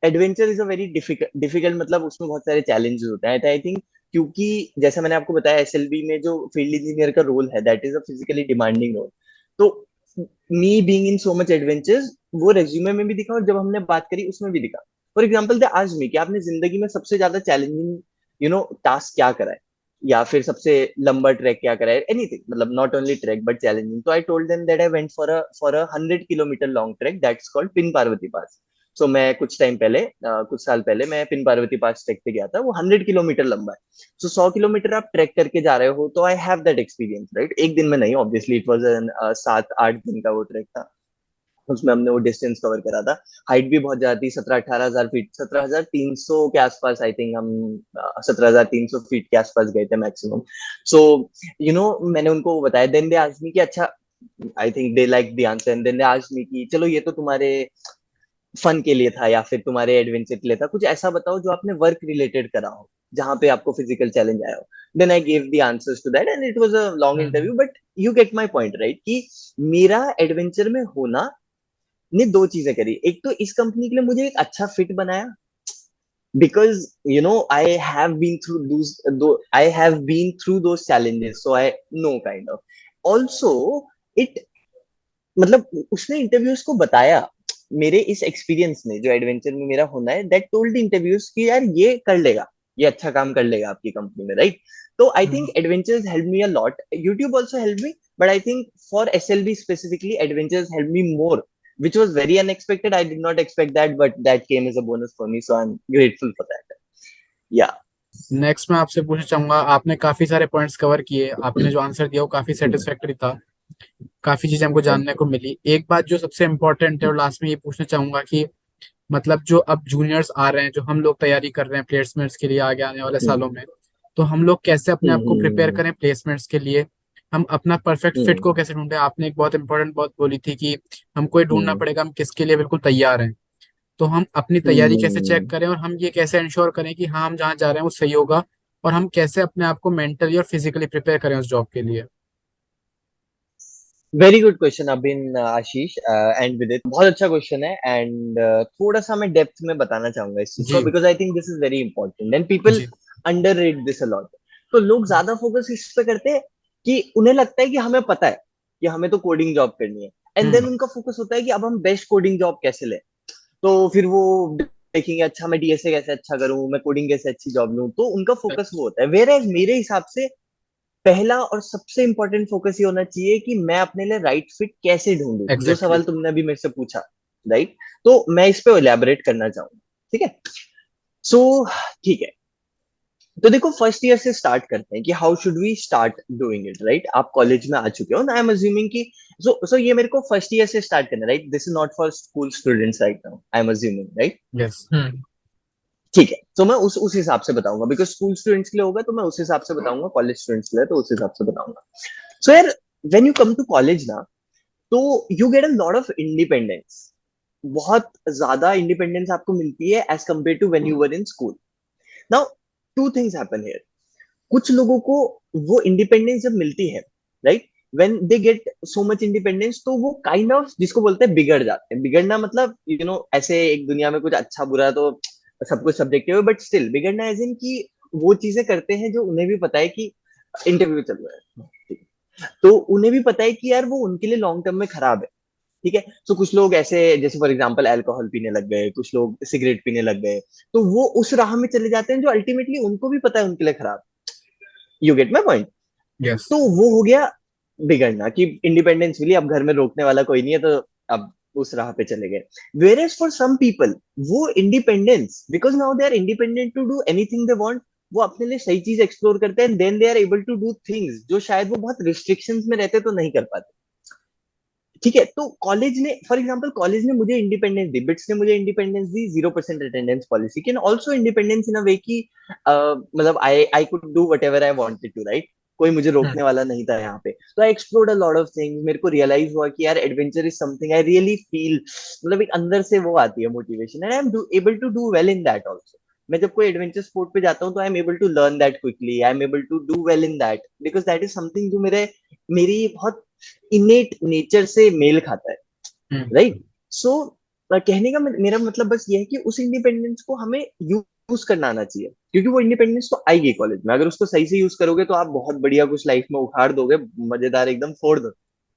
adventure is a very difficult, मतलब उसमें बहुत सारे चैलेंजेस होते हैं आई थिंक। क्योंकि जैसा मैंने आपको बताया, SLV में जो फील्ड इंजीनियर का रोल है, that is a physically demanding role. तो me being in so much adventures, वो रेज्यूमे में भी दिखा और जब हमने बात करी उसमें भी दिखा। फॉर एग्जाम्पल दे आज मी कि आपने जिंदगी में सबसे ज्यादा चैलेंजिंग टास्क क्या करा है, या फिर सबसे लंबा ट्रैक क्या करा है, एनीथिंग, मतलब not only trek but challenging. तो I told them that I went for a 100 kilometre long trek that's called Pin Parvati pass. So मैं कुछ टाइम पहले, कुछ साल पहले मैं पिन पार्वती पास ट्रैक पे गया था, वो 100 किलोमीटर लंबा है। सो 100 किलोमीटर आप ट्रैक करके जा रहे हो, तो I have that experience, right? एक दिन में नहीं, ऑब्वियसली इट वाज 7-8 दिन का वो ट्रैक था। उसमें हमने वो डिस्टेंस कवर करा था। हाइट भी बहुत ज्यादा थी, 17-18 हजार फीट, 17,300 के आसपास, आई थिंक हम 17,300 फीट के आसपास गए थे मैक्सिमम। सो मैंने उनको बताया, देन दे आस्क्ड मी कि अच्छा, I think they like the answer, and then they asked me कि चलो ये तो तुम्हारे फन के लिए था या फिर तुम्हारे एडवेंचर के लिए था, कुछ ऐसा बताओ जो आपने वर्क रिलेटेड करा हो, जहां पे आपको फिजिकल चैलेंज आया हो। Then I gave the answers to that and it was a long hmm interview, but you get my point, right? कि मेरा एडवेंचर में होना ने दो चीजें करी। एक तो इस कंपनी के लिए मुझे एक अच्छा फिट बनाया, because I have been through those challenges, so I know kind of. Also it, मतलब उसने इंटरव्यूज को बताया, मेरे इस एक्सपीरियंस ने जो एडवेंचर में मेरा होना है, दैट टोल्ड इंटरव्यूज कि यार ये कर लेगा, ये अच्छा काम कर लेगा आपकी कंपनी में, राइट? तो I think hmm adventures help me a lot, YouTube also help me, but I think for SLV specifically adventures help me more, which was very unexpected. I did not expect that, but that came as a bonus for me, so I'm grateful for that. Yeah. Next मैं आपसे पूछना चाहूंगा, आपने काफी सारे पॉइंट्स कवर किए, आपने जो आंसर दिया वो काफी Hmm. सेटिस्फैक्टरी था, काफी चीजें हमको Thank जानने you. को मिली। एक बात जो सबसे इम्पोर्टेंट है और लास्ट में ये पूछना चाहूंगा कि मतलब जो अब जूनियर्स आ रहे हैं, जो हम लोग तैयारी कर रहे हैं प्लेसमेंट्स के लिए आगे आने वाले Hmm. सालों में, तो हम लोग कैसे अपने आप को प्रिपेयर Hmm. करें प्लेसमेंट्स के लिए, हम अपना परफेक्ट फिट Hmm. को कैसे ढूंढें। आपने एक बहुत इंपॉर्टेंट बात बोली थी कि हमको ये ढूंढना Hmm. पड़ेगा हम किसके लिए बिल्कुल तैयार हैं। तो हम अपनी तैयारी कैसे चेक Hmm. करें और हम ये कैसे इंश्योर करें कि हाँ हम जहाँ जा रहे हैं वो सही होगा, और हम कैसे अपने आप को मेंटली और फिजिकली प्रिपेयर करें उस जॉब के लिए। Very good question अबिन, Ashish and विदित, बहुत अच्छा क्वेश्चन है। एंड थोड़ा सा मैं डेप्थ में बताना चाहूंगा इस चीज को, जी because I think this is very important and people जी। Underrate this a lot. तो लोग ज्यादा फोकस इस पे करते हैं कि उन्हें लगता है कि हमें पता है कि हमें तो कोडिंग जॉब करनी है, एंड देन हम्म उनका फोकस होता है कि अब हम बेस्ट कोडिंग जॉब कैसे लें। तो फिर वो देखेंगे, अच्छा मैं DSA कैसे अच्छा करूं, मैं कोडिंग कैसे अच्छी जॉब लूं, तो उनका फोकस वो होता है। वेर एज मेरे हिसाब से पहला और सबसे इंपॉर्टेंट फोकस ये होना चाहिए कि मैं अपने लिए राइट फिट कैसे ढूंढूं, जो एग्जैक्टली। सवाल तुमने अभी मेरे से पूछा, राइट? तो मैं इस पे एलैबोरेट करना चाहूंगा, ठीक है? सो ठीक है, तो देखो फर्स्ट ईयर से स्टार्ट करते हैं कि how should we start doing it, right? आप कॉलेज में आ चुके हो ना, आई एम अज्यूमिंग कि सो ये मेरे को फर्स्ट ईयर से स्टार्ट करना है, right? This is not for school students right now, I am assuming, right? Yes. हम्म ठीक है, तो मैं उस हिसाब से बताऊंगा, बिकॉज स्कूल स्टूडेंट्स के लिए होगा तो मैं उस हिसाब से बताऊंगा, कॉलेज स्टूडेंट्स के लिए तो उस हिसाब से बताऊंगा। सो यार, when you come to college ना, तो you get a lot of independence, बहुत ज्यादा इंडिपेंडेंस आपको मिलती है as compared to when you were in school. Now two things happen here. कुछ लोगों को वो इंडिपेंडेंस जब मिलती है, right, when they get so much independence, तो वो काइंड ऑफ जिसको बोलते हैं बिगड़ जाते हैं। बिगड़ना मतलब ऐसे एक दुनिया में कुछ अच्छा बुरा तो सब कुछ सब्जेक्टिव है, बट स्टिल बिगड़ना एज इन कि वो चीजें करते हैं जो उन्हें भी पता है कि इंटरव्यू चल रहा है, ठीक है, तो उन्हें भी पता है कि यार वो उनके लिए लॉन्ग टर्म में खराब है, ठीक है। तो कुछ लोग ऐसे, जैसे फॉर एग्जांपल अल्कोहल पीने लग गए, कुछ लोग सिगरेट पीने लग गए, तो वो उस राह में चले जाते हैं जो अल्टीमेटली उनको भी पता है उनके लिए खराब। You get my point. Yes. तो वो हो गया बिगड़ना, कि इंडिपेंडेंस मिली, अब घर में रोकने वाला कोई नहीं है, तो अब उस राह पे चले गए। Whereas for some people, वो independence, because now they are independent to do anything they want, वो अपने लिए सही चीज एक्सप्लोर करते हैं, then they are able to do things जो शायद वो बहुत रिस्ट्रिक्शंस में रहते तो नहीं कर पाते, ठीक है। तो कॉलेज ने, फॉर एग्जांपल कॉलेज ने मुझे इंडिपेंडेंस दी, बिट्स ने मुझे इंडिपेंडेंस दी, 0% attendance policy can also independence in a way की, मतलब I could do whatever I wanted to, right. कोई मुझे रोकने वाला नहीं था यहाँ पे, तो I explored a lot of things. मेरे को रियलाइज हुआ कि यार adventure is something I really feel, मतलब एक अंदर से वो आती है motivation, and I am able to do well in that also. मैं जब कोई एडवेंचर स्पोर्ट पे जाता हूँ तो I am able to learn that quickly, I am able to do well in that, because that is something जो मेरी बहुत इनेट नेचर से मेल खाता है, राइट। सो कहने का मेरा मतलब बस ये है कि उस इंडिपेंडेंस को हमें यूज करना आना चाहिए, क्योंकि वो इंडिपेंडेंस तो आएगी कॉलेज में, अगर उसको सही से यूज करोगे तो आप बहुत बढ़िया कुछ लाइफ में उखाड़ दोगे, मजेदार एकदम फोड़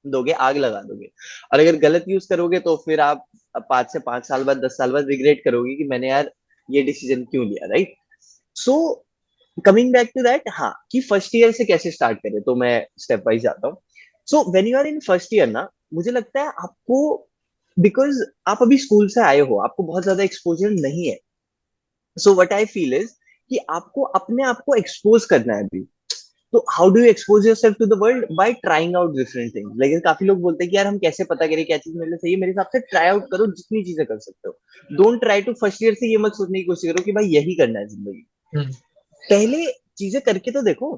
दोगे, आग लगा दोगे। और अगर गलत यूज करोगे तो फिर आप 5 से 5 साल बाद, 10 साल बाद रिग्रेट करोगे कि मैंने यार ये डिसीजन क्यों लिया, right. So coming back to that, हाँ, कि फर्स्ट ईयर से कैसे स्टार्ट करें, तो मैं स्टेप वाइज जाता हूँ। So when you are in first year ना, मुझे लगता है आपको, बिकॉज आप अभी स्कूल से आए हो, आपको बहुत ज्यादा एक्सपोजर नहीं है। So what I feel is कि आपको अपने आप को एक्सपोज करना है अभी। तो how do you expose yourself to the world? By trying out different things. लेकिन काफी लोग बोलते हैं कि यार हम कैसे पता करें क्या चीज मेरे लिए सही है? मेरे हिसाब से ट्राई आउट करो, जितनी चीजें कर सकते हो। Don't try to first year से ये मत सोचने की कोशिश करो कि भाई यही करना है जिंदगी। हम्म। पहले चीजें करके तो देखो।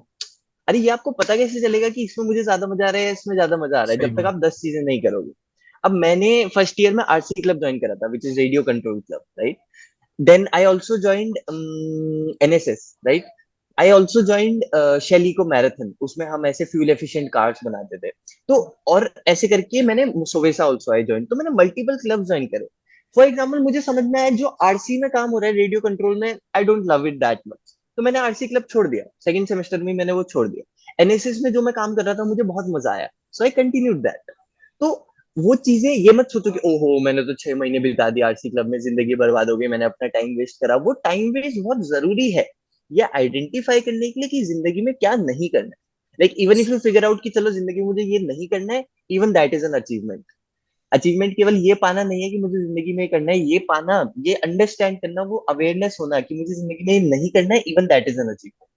अरे ये आपको पता कैसे चलेगा कि इसमें मुझे ज्यादा मजा आ रहा है, इसमें ज्यादा मजा आ रहा है, सही जब तक बात। आप 10 चीजें नहीं करोगे। अब मैंने फर्स्ट ईयर में आरसी क्लब ज्वाइन करा था, which is radio control club, right. Then I also joined NSS, right. I also joined शेली को मैराथन, उसमें हम ऐसे फ्यूल एफिशिएंट कार्स बनाते थे। तो और ऐसे करके मैंने सोवेसा ऑल्सो आई ज्वाइन, तो मैंने मल्टीपल क्लब ज्वाइन करे। फॉर एग्जाम्पल मुझे समझ में आया जो आरसी में काम हो रहा है रेडियो कंट्रोल में, I don't love it that much, तो मैंने आरसी क्लब छोड़ दिया, सेकंड सेमेस्टर में मैंने वो छोड़ दिया। एनएसएस में जो मैं काम कर रहा था मुझे बहुत मजा आया, सो आई कंटिन्यूड दैट। तो वो चीजें ये मत सोचो कि ओहो मैंने तो 6 महीने बिता दिए आरसी क्लब में, जिंदगी बर्बाद हो गई, मैंने अपना टाइम वेस्ट करा। वो टाइम वेस्ट बहुत जरूरी है ये आइडेंटिफाई करने के लिए कि जिंदगी में क्या नहीं करना है। Like even if you figure out कि चलो जिंदगी में मुझे ये नहीं करना है, even that is an achievement. Achievement केवल ये पाना नहीं है कि मुझे जिंदगी में करना है, ये पाना, ये अंडरस्टैंड करना, वो अवेयरनेस होना कि मुझे जिंदगी में ये नहीं करना है, even that is an achievement.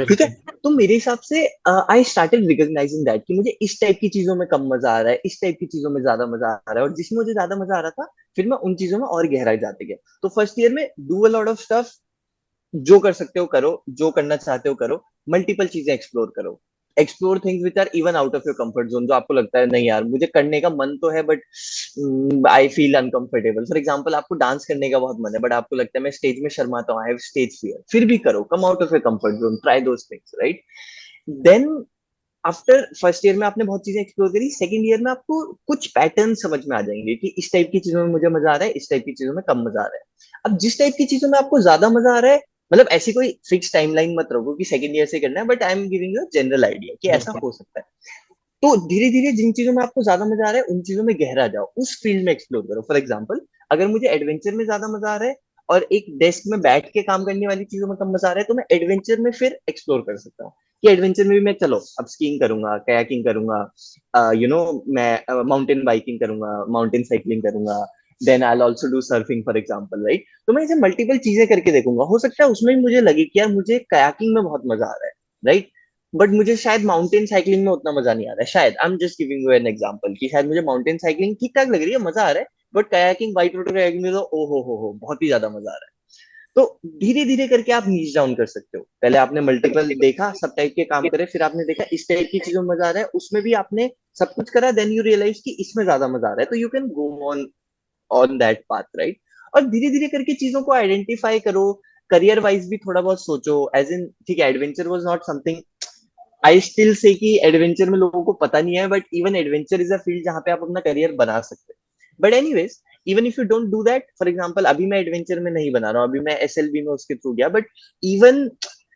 ठीक है। बिल्कुल। तो मेरे हिसाब से आई स्टार्टेड रिकॉग्नाइजिंग दैट कि मुझे इस टाइप की चीजों में कम मजा आ रहा है, इस टाइप की चीजों में ज्यादा मजा आ रहा है, और जिसमें मुझे ज्यादा मजा आ रहा था फिर मैं उन चीजों में और गहराई जाते गया। तो फर्स्ट ईयर में do a lot of stuff, जो कर सकते हो करो, जो करना चाहते हो करो, मल्टीपल चीजें एक्सप्लोर करो, explore things which are even out of your comfort zone, जो आपको लगता है नहीं यार मुझे करने का मन तो है but I feel uncomfortable. For example आपको डांस करने का बहुत मन है बट आपको लगता है मैं स्टेज में शर्माता हूँ, आई हैव स्टेज फियर, फिर भी करो, come out of your comfort zone, try those things, right. Then after first year में आपने बहुत चीजें एक्सप्लोर करी, सेकंड ईयर में आपको कुछ पैटर्न समझ में आ जाएंगे कि इस टाइप की चीजों में मुझे मजा आ रहा है, इस टाइप की चीजों में कम मजा आ रहा है। अब जिस टाइप की चीजों में आपको ज्यादा मजा आ रहा है, मतलब ऐसी कोई फिक्स टाइमलाइन मत रखो कि सेकंड ईयर से करना है, but I am giving you general idea कि ऐसा बिल्कुल। हो सकता है। तो धीरे धीरे जिन चीजों में आपको ज्यादा मजा आ रहा है उन चीजों में गहरा जाओ, उस फील्ड में एक्सप्लोर करो। फॉर एग्जाम्पल अगर मुझे एडवेंचर में ज्यादा मजा आ रहा है और एक डेस्क में बैठ के काम करने वाली चीजों में कम मजा आ रहा है, तो मैं एडवेंचर में फिर एक्सप्लोर कर सकता हूँ कि एडवेंचर में भी मैं चलो अब स्कीइंग करूंगा, कयाकिंग करूंगा, मैं माउंटेन बाइकिंग करूंगा, माउंटेन साइकिलिंग करूंगा, then I also do surfing for example, right. तो मैं इसे मल्टीपल चीजें करके देखूंगा, हो सकता है उसमें भी मुझे लगे कि यार मुझे कयाकिंग में बहुत मजा आ रहा है, राइट, बट मुझे शायद माउंटेन साइकिलिंग में उतना मजा नहीं आ रहा है, शायद I am just giving you an example कि शायद मुझे माउंटेन साइकिलिंग ठीक ठाक लग रही है, मजा आ रहा है, but kayaking, white water kayaking में तो ओ हो बहुत ही ज्यादा मजा आ रहा है। तो धीरे धीरे करके आप नीच डाउन कर सकते हो। पहले आपने मल्टीपल देखा, सब टाइप के काम करे, फिर आपने देखा इस टाइप की चीजों में मजा आ रहा है, उसमें भी आपने सब कुछ करा, देन यू रियलाइज कि इसमें ज्यादा मजा आ रहा है, तो you can go on on that path, right. और धीरे धीरे करके चीजों को आइडेंटिफाई करो, करियर वाइज भी थोड़ा बहुत सोचो, एज इन ठीक है adventure was not something, I still say कि एडवेंचर में लोगों को पता नहीं है, but even adventure is a field जहां पे आप अपना करियर बना सकते हैं। But anyways, even if you don't do that, for example अभी मैं एडवेंचर में नहीं बना रहा हूँ, अभी मैं एसएलबी में उसके थ्रू गया, but even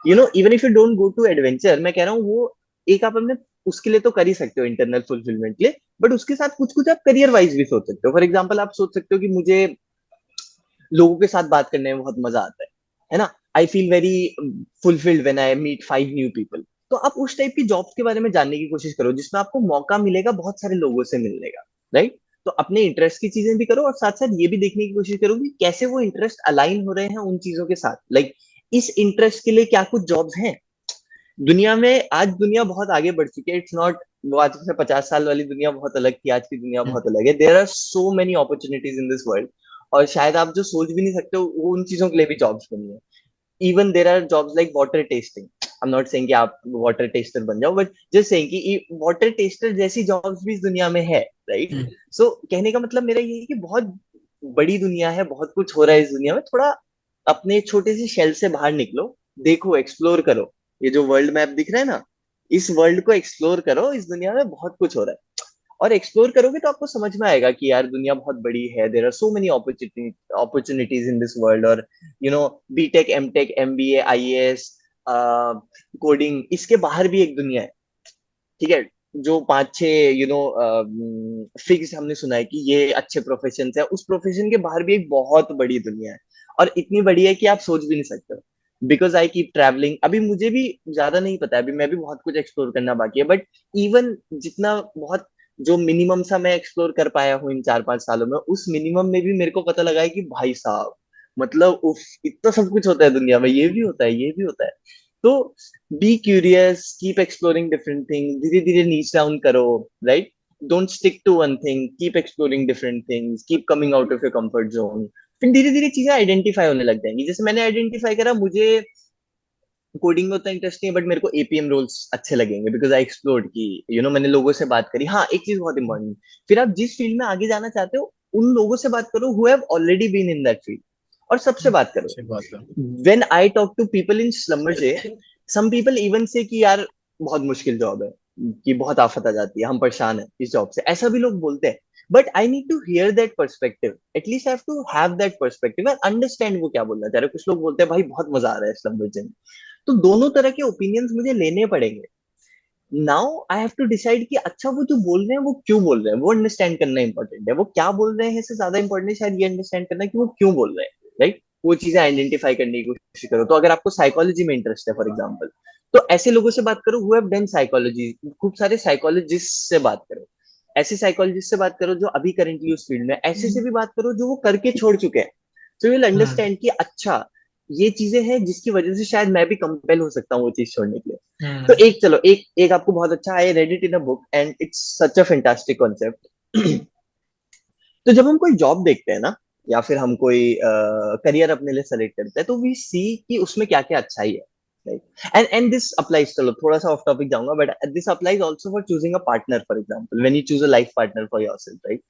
even if you don't go to adventure, मैं कह रहा हूँ वो एक आप अपने उसके लिए तो कर ही सकते हो इंटरनल फुलफिलमेंट के लिए, बट उसके साथ कुछ कुछ आप करियर वाइज भी सोच सकते हो। फॉर एग्जाम्पल आप सोच सकते हो कि मुझे लोगों के साथ बात करने में बहुत मजा आता है ना, I feel very fulfilled when I meet 5 new people. तो आप उस टाइप की जॉब्स के बारे में जानने की कोशिश करो जिसमें आपको मौका मिलेगा बहुत सारे लोगों से मिलने का, राइट? तो अपने इंटरेस्ट की चीजें भी करो और साथ साथ ये भी देखने की कोशिश करो कि कैसे वो इंटरेस्ट अलाइन हो रहे हैं उन चीजों के साथ। लाइक इस इंटरेस्ट के लिए क्या कुछ जॉब्स हैं दुनिया में। आज दुनिया बहुत आगे बढ़ चुकी है, इट्स नॉट वो आज से 50 साल वाली दुनिया बहुत अलग थी, आज की दुनिया बहुत अलग है। There are so many opportunities in this world, और शायद आप जो सोच भी नहीं सकते हो वो उन चीजों के लिए भी जॉब्स बनी है। Even there are jobs like water testing. I am not saying कि आप वाटर टेस्टर बन जाओ, बट जस्ट सेइंग कि वाटर टेस्टर जैसी जॉब्स भी इस दुनिया में है, राइट? सो कहने का मतलब मेरा ये है कि बहुत बड़ी दुनिया है, बहुत कुछ हो रहा है इस दुनिया में। थोड़ा अपने छोटे से शेल से बाहर निकलो, देखो, एक्सप्लोर करो। ये जो वर्ल्ड मैप दिख रहा है ना, इस वर्ल्ड को एक्सप्लोर करो। इस दुनिया में बहुत कुछ हो रहा है, और एक्सप्लोर करोगे तो आपको समझ में आएगा कि यार दुनिया बहुत बड़ी है। There are so many opportunities in this world. और BTech, MTech, MBA, IAS, coding, इसके बाहर भी एक दुनिया है, ठीक है? जो 5-6 फिक्स हमने सुना है कि ये अच्छे प्रोफेशन है, उस प्रोफेशन के बाहर भी एक बहुत बड़ी दुनिया है, और इतनी बड़ी है कि आप सोच भी नहीं सकते हो। Because I keep travelling. अभी मुझे भी ज्यादा नहीं पता है, अभी मैं भी बहुत कुछ एक्सप्लोर करना बाकी है, बट इवन जितना बहुत जो मिनिमम सा मैं एक्सप्लोर कर पाया हूँ इन 4-5 सालों में, उस मिनिमम में भी मेरे को पता लगा है कि भाई साहब, मतलब उफ, इतना सब कुछ होता है दुनिया में, ये भी होता है, ये भी होता है। तो be curious, keep exploring different thing, धीरे धीरे नीच डाउन करो, right? Don't stick to one thing, keep exploring different things, keep coming out of your comfort zone. फिर धीरे धीरे चीजें आइडेंटिफाई होने लग जाएंगी। जैसे मैंने आइडेंटिफाई करा, मुझे कोडिंग में उतना इंटरेस्ट नहीं है, बट मेरे को एपीएम रोल्स अच्छे लगेंगे बिकॉज आई एक्सप्लोर्ड की मैंने लोगों से बात करी। हाँ, एक चीज बहुत इंपॉर्टेंट, फिर आप जिस फील्ड में आगे जाना चाहते हो उन लोगों से बात करो who have already been in that field, और सबसे बात करो। अच्छी बात है। When I talk to people in Slumberjay, some people even say कि यार बहुत मुश्किल जॉब है, कि बहुत आफत आ जाती है, हम परेशान हैं इस जॉब से, ऐसा भी लोग बोलते हैं। But I need to hear that perspective, at least I have to have that perspective and understand वो क्या बोलना चाह रहे हैं। कुछ लोग बोलते हैं भाई बहुत मजा आ रहा है स्लम्बरजे में, तो दोनों तरह के ओपिनियंस मुझे लेने पड़ेंगे। Now I have to decide कि अच्छा वो जो बोल रहे हैं वो क्यों बोल रहे हैं, वो अंडरस्टैंड करना इंपॉर्टेंट है। वो क्या बोल रहे हैं से ज्यादा इंपॉर्टेंट है शायद ये अंडरस्टैंड करना कि वो क्यों बोल रहे हैं, राइट? वो चीजें आइडेंटिफाई करने की कोशिश करो। तो अगर आपको साइकोलॉजी में इंटरेस्ट है फॉर एग्जाम्पल, तो ऐसे लोगों से बात करो हु हैव डन साइकोलॉजी। खूब सारे साइकोलॉजिस्ट से बात करो, ऐसे साइकोलॉजिस्ट से बात करो जो अभी करेंटली उस फील्ड में, ऐसे से भी बात करो जो वो करके छोड़ चुके हैं। सो यू विल अंडरस्टैंड कि अच्छा ये चीजें हैं जिसकी वजह से शायद मैं भी कंपेल हो सकता हूँ वो चीज छोड़ने के लिए। तो एक चलो एक एक आपको बहुत अच्छा, I read it in a book and it's such a fantastic concept. तो जब हम कोई जॉब देखते हैं ना, या फिर हम कोई करियर अपने लिए सेलेक्ट करते हैं, तो वी सी कि उसमें क्या क्या अच्छाई है, राइट? एंड दिस अप्लाइज, चलो थोड़ा सा ऑफ टॉपिक जाऊंगा, but this applies also for choosing a partner. For example when you choose a life partner for yourself, right?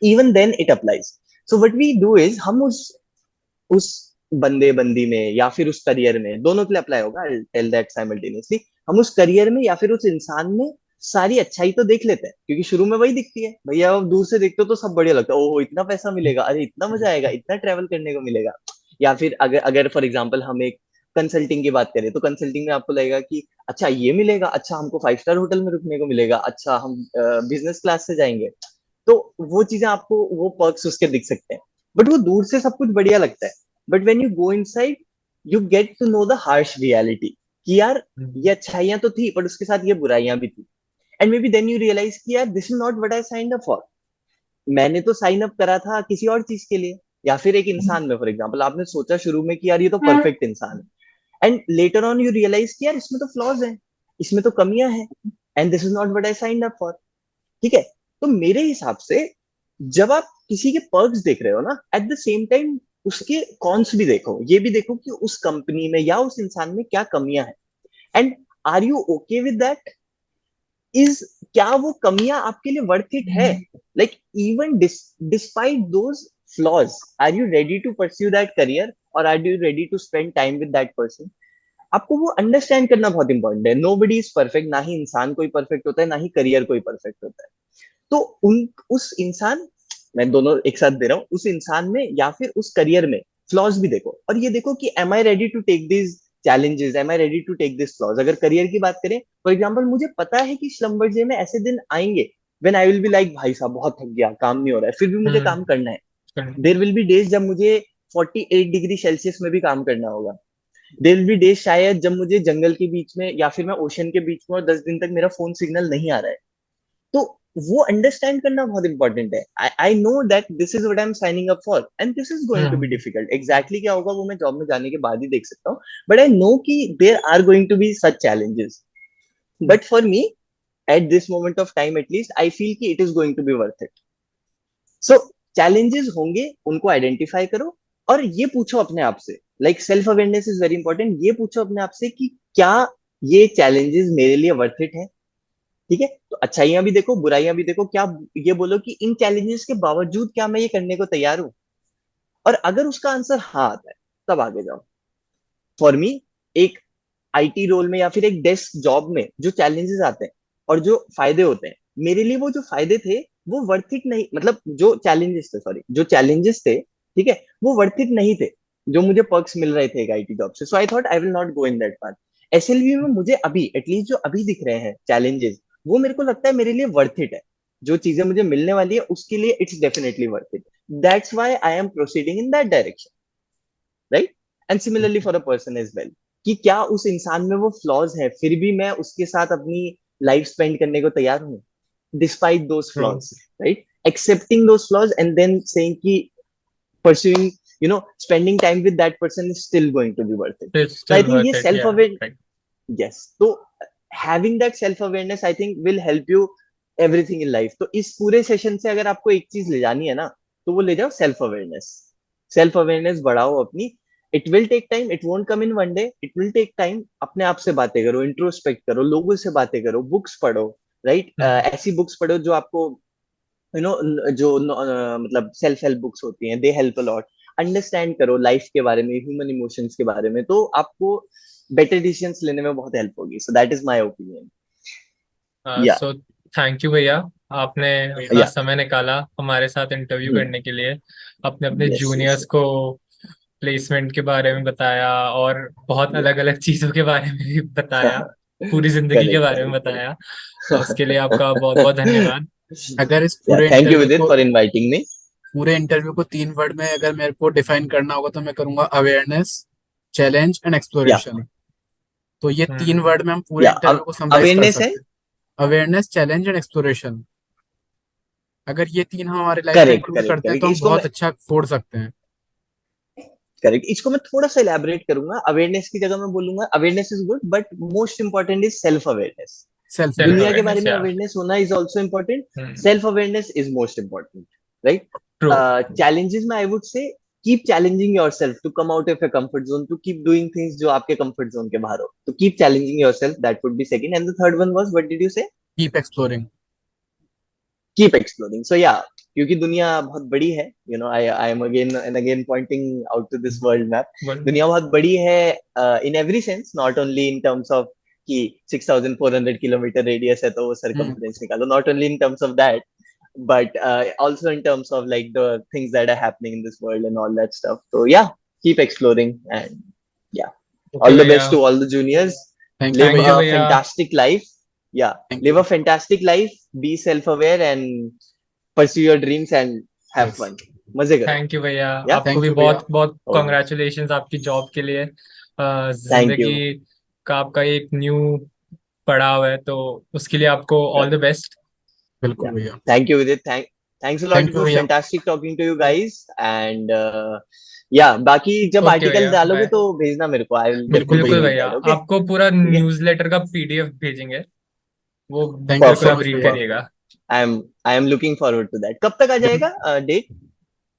Even then it applies. So what we do is, हम उस बंदे बंदी में या फिर उस करियर में, दोनों के लिए अप्लाई होगा, आई टेल दैट साइमल्टेनियसली, हम उस करियर में या फिर उस इंसान में सारी अच्छाई तो देख लेते हैं, क्योंकि शुरू में वही दिखती है भैया। अब दूर से देखते हो तो सब बढ़िया लगता है, ओहो इतना पैसा मिलेगा, अरे इतना मजा आएगा, इतना ट्रेवल करने को मिलेगा। या फिर अगर अगर फॉर एग्जाम्पल हम एक कंसल्टिंग की बात करें, तो कंसल्टिंग में आपको लगेगा कि अच्छा ये मिलेगा, अच्छा हमको 5 स्टार होटल में रुकने को मिलेगा, अच्छा हम बिजनेस क्लास से जाएंगे। तो वो चीजें आपको, वो पर्क्स उसके दिख सकते हैं, बट वो दूर से सब कुछ बढ़िया लगता है। But when you go inside, you get to know the harsh reality कि यार ये अच्छाइयां तो थी पर उसके साथ ये बुराइयां भी थी। And maybe then you realize कि यार this is not what I signed up for. मैंने तो साइन अप करा था किसी और चीज के लिए। या फिर एक इंसान में फॉर एग्जाम्पल आपने सोचा शुरू में कि यार ये तो परफेक्ट इंसान है, and later on you realize कि यार इसमें तो फ्लॉज हैं, इसमें तो कमियां हैं, and this is not what I signed up for. ठीक है? तो मेरे हिसाब से जब आप किसी के पर्क्स देख रहे हो ना, एट द सेम टाइम उसके कॉन्स भी देखो। ये भी देखो कि उस कंपनी में या उस इंसान में क्या कमियां हैं, and are you okay with that? Is क्या वो कमियां आपके लिए वर्थ इट है? Like even despite those flaws, are you ready to pursue that career, और are you ready to spend time with that person? आपको वो अंडरस्टैंड करना बहुत इंपॉर्टेंट है। नो बडी इज परफेक्ट, ना ही इंसान कोई परफेक्ट होता है, ना ही करियर कोई परफेक्ट होता है। तो उन उस इंसान मैं दोनों एक साथ दे रहा हूँ, उस इंसान में या फिर उस करियर में फ्लॉज भी देखो, और ये देखो कि am I ready to take this challenges, am I ready to take this flaws. अगर करियर की बात करें, फॉर एग्जाम्पल, मुझे पता है कि स्लम्बरजे में ऐसे दिन आएंगे when I will be like भाई साहब बहुत थक गया, काम नहीं हो रहा है, फिर भी मुझे काम करना है। हम्म। देर विल बी डेज जब मुझे 48 डिग्री सेल्सियस में भी काम करना होगा। देर विल बी डेज शायद जब मुझे जंगल के बीच में या फिर मैं ओशन के बीच में और 10 दिन तक मेरा फोन सिग्नल नहीं आ रहा है। तो वो अंडरस्टैंड करना बहुत इंपॉर्टेंट है। I know that this is what I am signing up for and this is going to be hmm. Difficult. Exactly क्या होगा वो मैं जॉब में जाने के बाद ही देख सकता हूँ, बट आई नो कि there are going to be such challenges. But for me at this moment of time at least I feel कि it is going to be worth it. So challenges होंगे, उनको आइडेंटिफाई करो और ये पूछो अपने आप से, like self awareness is very important. ये पूछो अपने आप से कि क्या ये चैलेंजेस मेरे लिए वर्थ इट है। ठीक है, तो अच्छाइयां भी देखो, बुराइयां भी देखो, क्या ये बोलो कि इन चैलेंजेस के बावजूद क्या मैं ये करने को तैयार हूं, और अगर उसका आंसर हाँ आता है तब आगे जाओ। फॉर मी, एक आईटी रोल में या फिर एक डेस्क जॉब में जो चैलेंजेस आते हैं और जो फायदे होते हैं, मेरे लिए वो जो फायदे थे वो वर्थ इट नहीं, मतलब जो चैलेंजेस थे, सॉरी, जो चैलेंजेस थे, ठीक है, वो वर्थ इट नहीं थे जो मुझे पर्क्स मिल रहे थे एक आईटी जॉब से। So I thought I will not go in that path. SLV में मुझे अभी एटलीस्ट जो अभी दिख रहे हैं चैलेंजेस, वो मेरे को लगता है मेरे लिए वर्थ इट है। जो चीजें मुझे मिलने वाली है उसके लिए it's definitely worth it. That's why I am proceeding in that direction, right? And similarly for a person as well, कि क्या उस इंसान में वो फ्लॉज है फिर भी मैं उसके साथ अपनी लाइफ स्पेंड करने को तैयार हूँ despite those true. Flaws, right? Accepting those flaws and then saying कि pursuing, spending time with that person is still going to be worth it. It's So I still think worth ये it. self Yeah. aware, Right. yes, तो having that self awareness I think will help you everything in life। तो इस पूरे सेशन से अगर आपको एक चीज ले जानी है ना, तो वो ले जाओ सेल्फ अवेयरनेस। सेल्फ अवेयरनेस बढ़ाओ अपनी। It will take time, it won't come in one day, it will take time. अपने आप से बातें करो, इंट्रोस्पेक्ट करो, लोगों से बातें करो, बुक्स पढ़ो, राइट? हम्म। ऐसी बुक्स पढ़ो जो आपको जो मतलब सेल्फ हेल्प बुक्स होती हैं, they help a lot. Understand करो लाइफ के बारे में, ह्यूमन इमोशंस के बारे में, तो आपको बेटर डिसीजंस लेने में बहुत हेल्प होगी। So that is my opinion. या सो थैंक यू भैया, आपने इतना या समय निकाला हमारे साथ इंटरव्यू करने के लिए। अपने अपने यस यस जूनियर्स को प्लेसमेंट के बारे में बताया और बहुत या अलग अलग चीज़ों के बारे में भी बताया, पूरी जिंदगी के करेक्ट बारे में करेक्ट बताया। उसके लिए करेक्ट आपका बहुत बहुत धन्यवाद। अगर इस या पूरे थैंक यू इंटरव्यू विदित को फॉर इनवाइटिंग मी। पूरे इंटरव्यू को 3 वर्ड में अगर मेरे को डिफाइन करना होगा तो मैं करूंगा अवेयरनेस, चैलेंज एंड या एक्सप्लोरेशन। तो ये 3 वर्ड में हम पूरे या इंटरव्यू को समराइज कर अवेयरनेस है। सकते हैं। अवेयरनेस, चैलेंज एंड एक्सप्लोरेशन, अगर ये 3 हम हमारे लाइफ में करेक्ट इंक्लूड करेक्ट करते हैं करेक्ट तो हम इसको मैं बहुत अच्छा फोड़ सकते हैं। करेक्ट इसको मैं थोड़ा सा इलेबोरेट करूंगा। अवेयरनेस की जगह मैं बोलूंगा awareness is good but most important is self awareness. Self self दुनिया के अवेयरनेस। बारे अवेयरनेस, में या अवेयरनेस होना is also important. True. Self awareness is most important, right? Challenges में I would say keep challenging yourself to come out of your comfort zone, to keep doing things जो आपके कंफर्ट जोन के बाहर हो। तो keep challenging yourself, that would be second. And the third one was, what did you say? Keep exploring. Keep exploring. So yeah, क्योंकि दुनिया बहुत बड़ी है, I am again and again pointing out to this world map. बोल। दुनिया बहुत बड़ी है in every sense, not only in terms of कि 6400 किलोमीटर रेडियस है तो वो सरकमफ्रेंस निकालो, not only in terms of that, but also in terms of like the things that are happening in this world and all that stuff. So yeah, keep exploring and yeah, okay all the भैया, best to all the juniors. Thank you Live thank भैया। यू a भैया। fantastic life. Yeah, thank live you. a fantastic life. Be self-aware and pursue your dreams and have yes. fun. मजे करो। थैंक यू भैया, Yeah. आपको थैंक भी यू भैया। बहुत बहुत Okay. कॉन्ग्रेचुलेशंस आपकी जॉब के लिए। Thank जिंदगी you. का आपका एक न्यू पड़ाव है, तो उसके लिए आपको ऑल द Correct. बेस्ट। बिल्कुल Yeah. भैया। Thank you, Vidit. Thanks a lot. Thank It you was भैया। fantastic talking to you guys. And yeah, बाकी जब ओके आर्टिकल भैया, डालोगे बाय। तो भेजना मेरे को। आई विल बिल्कुल डेफिनेटली भैया। बिल्कुल रीड भैया, दैट। ओके, आपको पूरा ठीक है। न्यूज़लेटर का पीडीएफ भेजेंगे, वो थैंक यू बिल्कुल सो आप मच परफेक्ट रीड भैया। करिएगा। Perfect. I am looking forward to that. कब तक आ जाएगा डेट?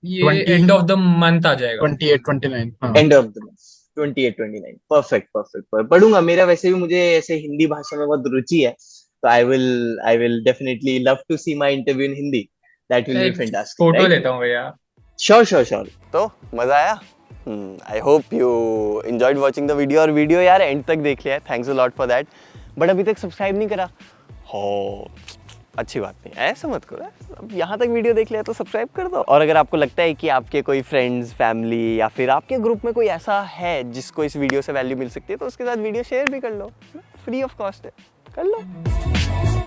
ये twenty end of the month आ जाएगा। 28-29, हाँ। End of the month 28-29। Perfect perfect. पढ़ूंगा। मेरा वैसे भी मुझे ऐसे हिंदी भाषा में बहुत रुचि है, तो I will definitely love to see my interview in Hindi. That will be एक फैंटास्टिक, फोटो राइट? लेता हूँ भैया। Sure sure sure. तो मज़ा आया? I hope you enjoyed watching the video. और वीडियो यार एंड तक देख लिया है, thanks a lot for that. But अभी तक सब्सक्राइब नहीं करा हो अच्छी बात नहीं, ऐसा मत करो। अब यहाँ तक वीडियो देख लिया तो सब्सक्राइब कर दो। और अगर आपको लगता है कि आपके कोई फ्रेंड्स, फैमिली या फिर आपके ग्रुप में कोई ऐसा है जिसको इस वीडियो से वैल्यू मिल सकती है, तो उसके साथ वीडियो शेयर भी कर लो, फ्री ऑफ कॉस्ट है, कर लो।